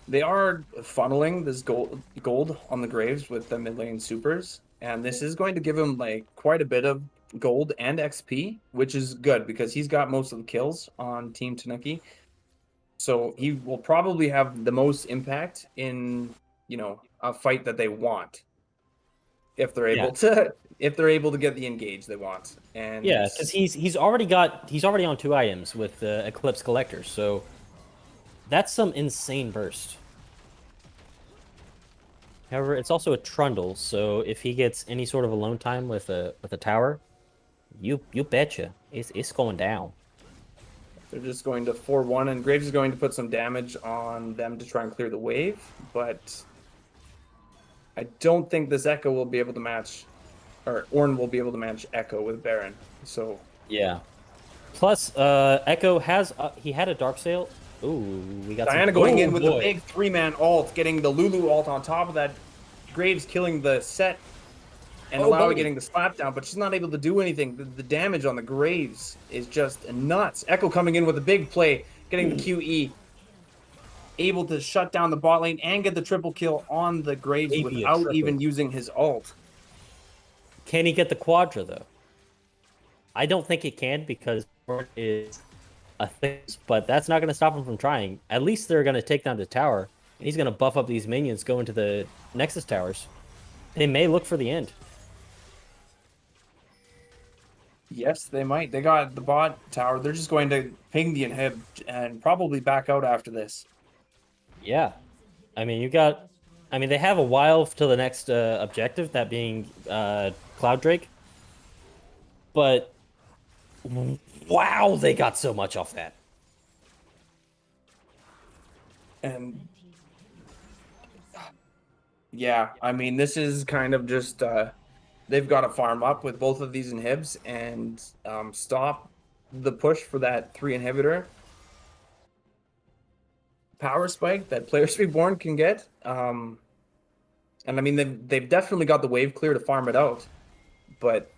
C: They are funneling this gold on the Graves with the mid lane supers, and this is going to give him like quite a bit of gold and XP, which is good because he's got most of the kills on Team Tanuki. So he will probably have the most impact in, you know, a fight that they want, if they're able to get the engage they want. And
B: yeah, because he's already on 2 items with the Eclipse Collector, so that's some insane burst. However, it's also a Trundle, so if he gets any sort of alone time with a tower, you betcha it's going down.
C: They're just going to 4-1, and Graves is going to put some damage on them to try and clear the wave, but I don't think this Echo will be able to match, or Ornn will be able to match Echo with Baron. So
B: yeah. Plus, Echo has he had a Darksail. Ooh, we got
C: Diana going in with the big 3-man ult, getting the Lulu ult on top of that. Graves killing the Set and Alawi getting the slap down, but she's not able to do anything. The damage on the Graves is just nuts. Echo coming in with a big play, getting the QE. able to shut down the bot lane and get the triple kill on the Graves
B: Maybe a
C: without
B: triple.
C: even using his ult.
B: Can he get the quadra though? I don't think he can because Reborn is a thing, but that's not going to stop him from trying. At least they're going to take down the tower, and he's going to buff up these minions, go into the Nexus towers. They may look for the end.
C: Yes, they might. They got the bot tower. They're just going to ping the inhib and probably back out after this.
B: Yeah. I mean, they have a while till the next objective, that being Cloud Drake. But wow, they got so much off that.
C: And yeah, I mean, this is kind of just they've got to farm up with both of these inhibs and stop the push for that 3 inhibitor power spike that Players Reborn can get. And I mean, they've definitely got the wave clear to farm it out, but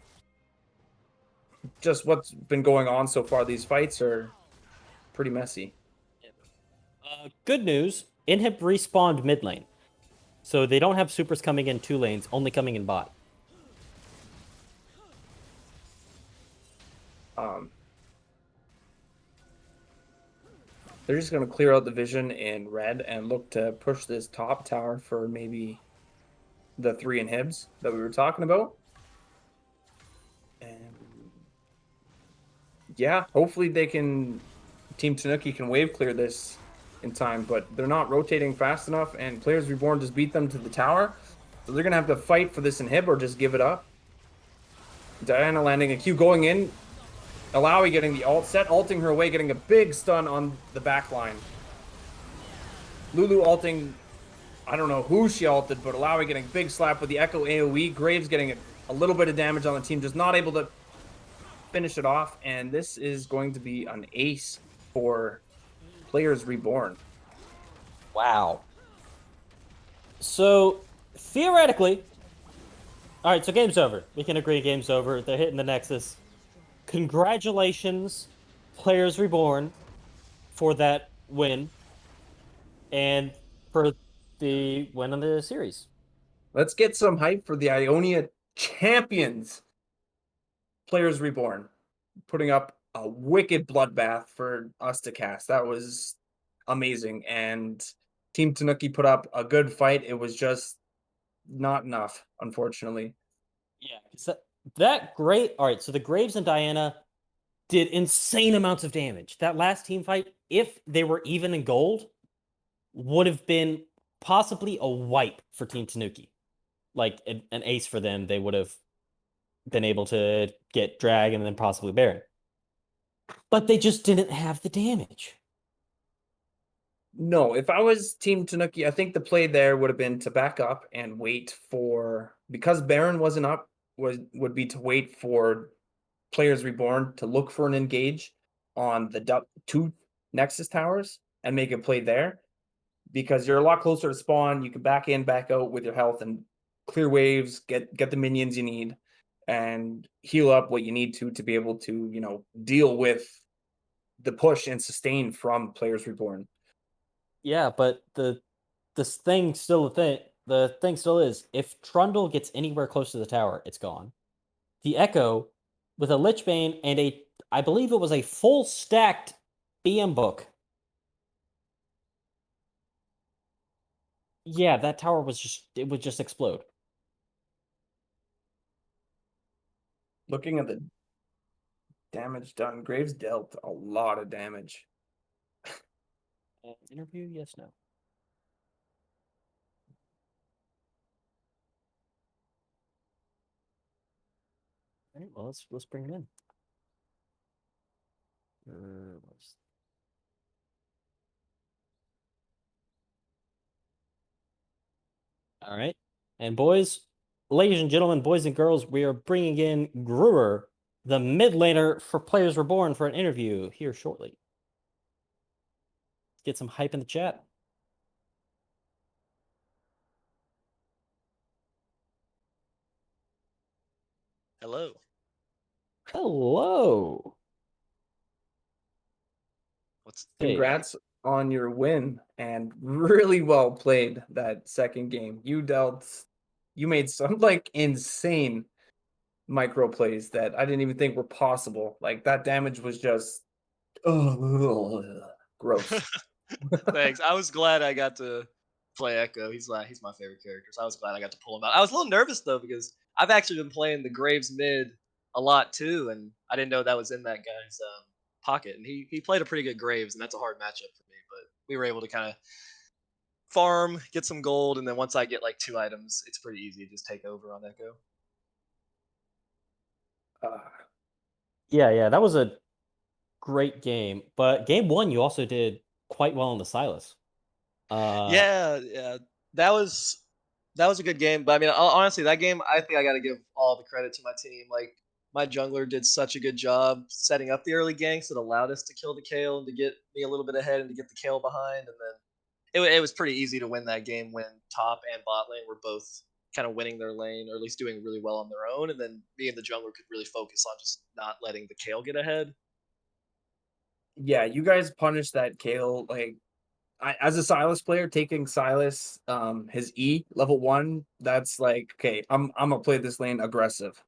C: just what's been going on so far, these fights are pretty messy.
B: Good news, Inhib respawned mid lane. So they don't have supers coming in 2 lanes, only coming in bot.
C: They're just going to clear out the vision in red and look to push this top tower for maybe the 3 inhibs that we were talking about. And yeah, hopefully Team Tanuki can wave clear this in time, but they're not rotating fast enough, and Players Reborn just beat them to the tower. So they're going to have to fight for this inhib or just give it up. Diana landing a Q, going in. Alawi getting the ult set, ulting her away, getting a big stun on the back line. Lulu ulting, I don't know who she ulted, but Alawi getting big slap with the Echo AoE. Graves getting a little bit of damage on the team, just not able to finish it off. And this is going to be an ace for Players Reborn.
B: Wow. So, theoretically, all right, so game's over. We can agree game's over. They're hitting the Nexus. Congratulations, Players Reborn, for that win and for the win of the series.
C: Let's get some hype for the Ionia champions. Players Reborn, putting up a wicked bloodbath for us to cast. That was amazing. And Team Tanuki put up a good fight. It was just not enough, unfortunately.
B: Yeah, that great. All right, so the Graves and Diana did insane amounts of damage. That last team fight, if they were even in gold, would have been possibly a wipe for Team Tanuki. Like an ace for them. They would have been able to get Drag and then possibly Baron. But they just didn't have the damage.
C: No, if I was Team Tanuki, I think the play there would have been to back up and wait for, because Baron wasn't up, would be to wait for Players Reborn to look for an engage on the 2 Nexus towers and make a play there, because you're a lot closer to spawn. You can back in, back out with your health and clear waves, get the minions you need, and heal up what you need to be able to, deal with the push and sustain from Players Reborn.
B: Yeah, but the thing still is, if Trundle gets anywhere close to the tower, it's gone. The Echo, with a Lich Bane and I believe it was a full stacked BM book. Yeah, that tower would just explode.
C: Looking at the damage done, Graves dealt a lot of damage.
B: Interview, yes, no. All right, well, let's bring it in. All right, and ladies and gentlemen, boys and girls, we are bringing in Brewer, the mid laner for Players Reborn, for an interview here shortly. Get some hype in the chat.
D: Hello.
B: Hello.
D: What's
C: Congrats on your win and really well played that second game. You made some like insane micro plays that I didn't even think were possible. Like that damage was just gross.
D: Thanks. I was glad I got to play Echo. He's my favorite character, so I was glad I got to pull him out. I was a little nervous though because I've actually been playing the Graves mid a lot too, and I didn't know that was in that guy's pocket. And he played a pretty good Graves, and that's a hard matchup for me. But we were able to kind of farm, get some gold, and then once I get like 2 items, it's pretty easy to just take over on Echo.
C: Uh,
B: Yeah, that was a great game. But game one, you also did quite well on the Silas.
D: Yeah, that was that was a good game. But I mean, honestly, that game, I think I got to give all the credit to my team. Like my jungler did such a good job setting up the early ganks that allowed us to kill the Kale and to get me a little bit ahead and to get the Kale behind, and then it was pretty easy to win that game when top and bot lane were both kind of winning their lane or at least doing really well on their own, and then me and the jungler could really focus on just not letting the Kale get ahead.
C: yeah, you guys punished that Kale like as a Silas player, taking Silas, his E level 1, that's like, okay, I'm gonna play this lane aggressive.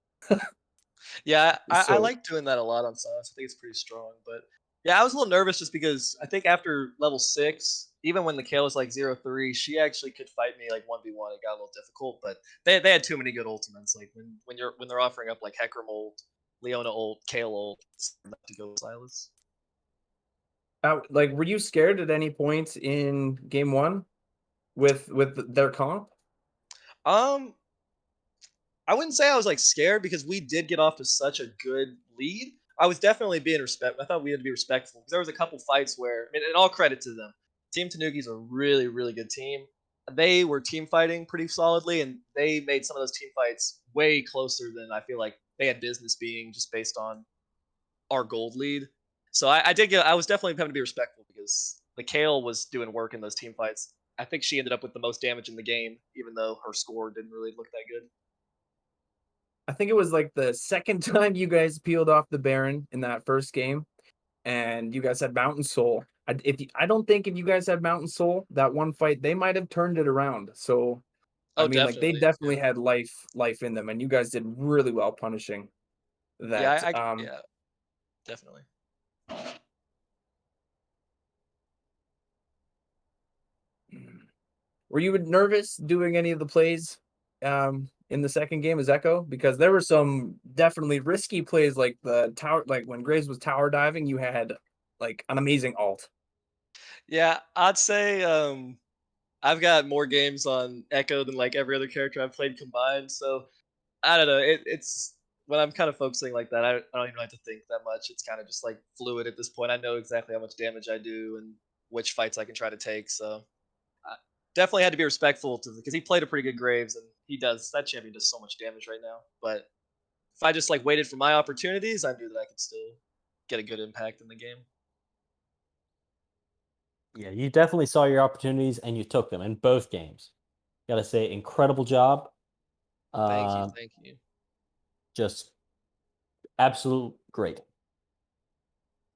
D: Yeah, I
C: So
D: like doing that a lot on Silence. I think it's pretty strong. But yeah, I was a little nervous just because I think after level 6, even when the Kale was like 0-3, she actually could fight me like 1v1. It got a little difficult, but they had too many good ultimates. Like when they're offering up like Hecarim ult, Leona ult, Kale ult, it's enough to go with Silas.
C: like, were you scared at any point in game 1 with their comp?
D: Um, I wouldn't say I was like scared because we did get off to such a good lead. I was definitely being respect. I thought we had to be respectful because there was a couple fights where, I mean, and all credit to them. Team Tanuki's a really, really good team. They were team fighting pretty solidly, and they made some of those team fights way closer than I feel like they had business being, just based on our gold lead. So I was definitely having to be respectful because the Kale was doing work in those team fights. I think she ended up with the most damage in the game, even though her score didn't really look that good.
C: I think it was like the second time you guys peeled off the Baron in that first game, and you guys had Mountain Soul. I don't think if you guys had Mountain Soul, that one fight, they might have turned it around. So I
D: Oh,
C: mean, like they
D: definitely.
C: definitely
D: Yeah.
C: had life in them, and you guys did really well punishing
D: Yeah,
C: that.
D: yeah, definitely.
C: Were you nervous doing any of the plays in the second game as Echo? Because there were some definitely risky plays, like the tower, like when Graves was tower diving, you had like an amazing alt.
D: Yeah, I'd say I've got more games on Echo than like every other character I've played combined. So I don't know. It's when I'm kind of focusing like that, I don't even have to think that much. It's kind of just like fluid at this point. I know exactly how much damage I do and which fights I can try to take. So I definitely had to be respectful to because he played a pretty good Graves and that champion does so much damage right now. But if I just like waited for my opportunities, I knew that I could still get a good impact in the game.
B: Yeah, you definitely saw your opportunities and you took them in both games. Got to say, incredible job.
D: Thank you,
B: Uh,
D: thank you.
B: just absolute great.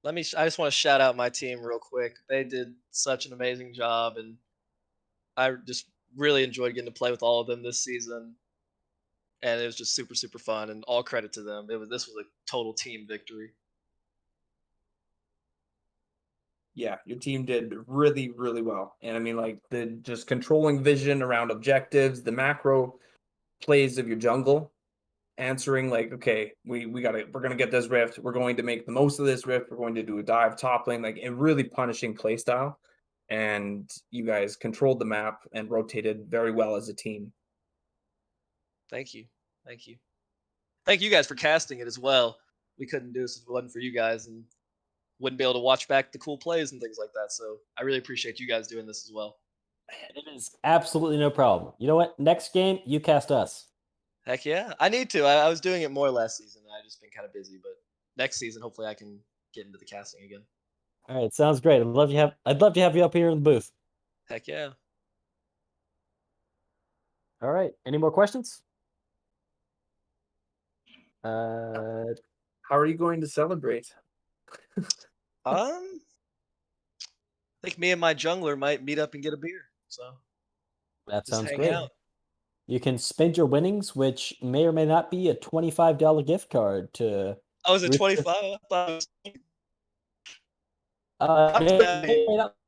D: I just want to shout out my team real quick. They did such an amazing job, and I just really enjoyed getting to play with all of them this season. And it was just super, super fun. And all credit to them. This was a total team victory.
C: Yeah, your team did really well. And I mean, like the just controlling vision around objectives, the macro plays of your jungle, answering like, okay, we're gonna get this rift. We're going to make the most of this rift. We're going to do a dive top lane, like a really punishing play style. And you guys controlled the map and rotated very well as a team.
D: Thank you, thank you, thank you guys for casting it as well. We couldn't do this if it wasn't for you guys, and wouldn't be able to watch back the cool plays and things like that. So I really appreciate you guys doing this as well.
B: It is absolutely no problem. You know what? Next game, you cast us.
D: Heck yeah, I need to. I was doing it more last season. I just been kind of busy, but next season, hopefully, I can get into the casting again.
B: All right, sounds great. I'd love to have you up here in the booth.
D: Heck yeah.
B: All right. Any more questions? Uh,
C: How are you going to celebrate?
D: Um, think me and my jungler might meet up and get a beer. So
B: That
D: just
B: sounds
D: hang
B: great.
D: out.
B: You can spend your winnings, which may or may not be a $25 gift card to.
D: Oh, is it
B: Rooster-
D: 25? I thought it was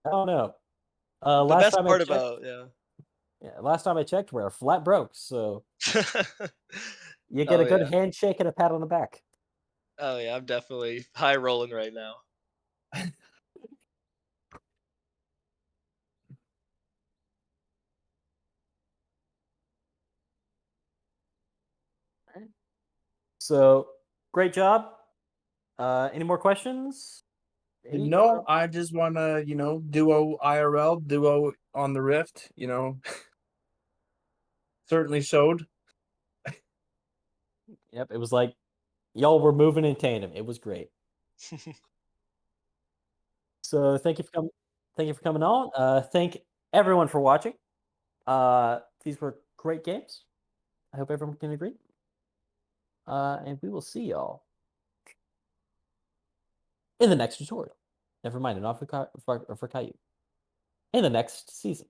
B: I don't know.
D: the
B: Last
D: best
B: time I
D: part
B: checked,
D: about
B: last time I checked, we're flat broke, so you get
D: Oh
B: a good
D: yeah.
B: handshake and a pat on the back.
D: Oh yeah, I'm definitely high rolling right now.
B: So great job. Any more questions?
C: No, I just want to, duo IRL, duo on the Rift, certainly showed.
B: Yep, it was like y'all were moving in tandem. It was great. So thank you for coming. Thank you for coming on. Thank everyone for watching. These were great games. I hope everyone can agree. And we will see y'all in the next tutorial. Never mind, not for Caillou. In the next season.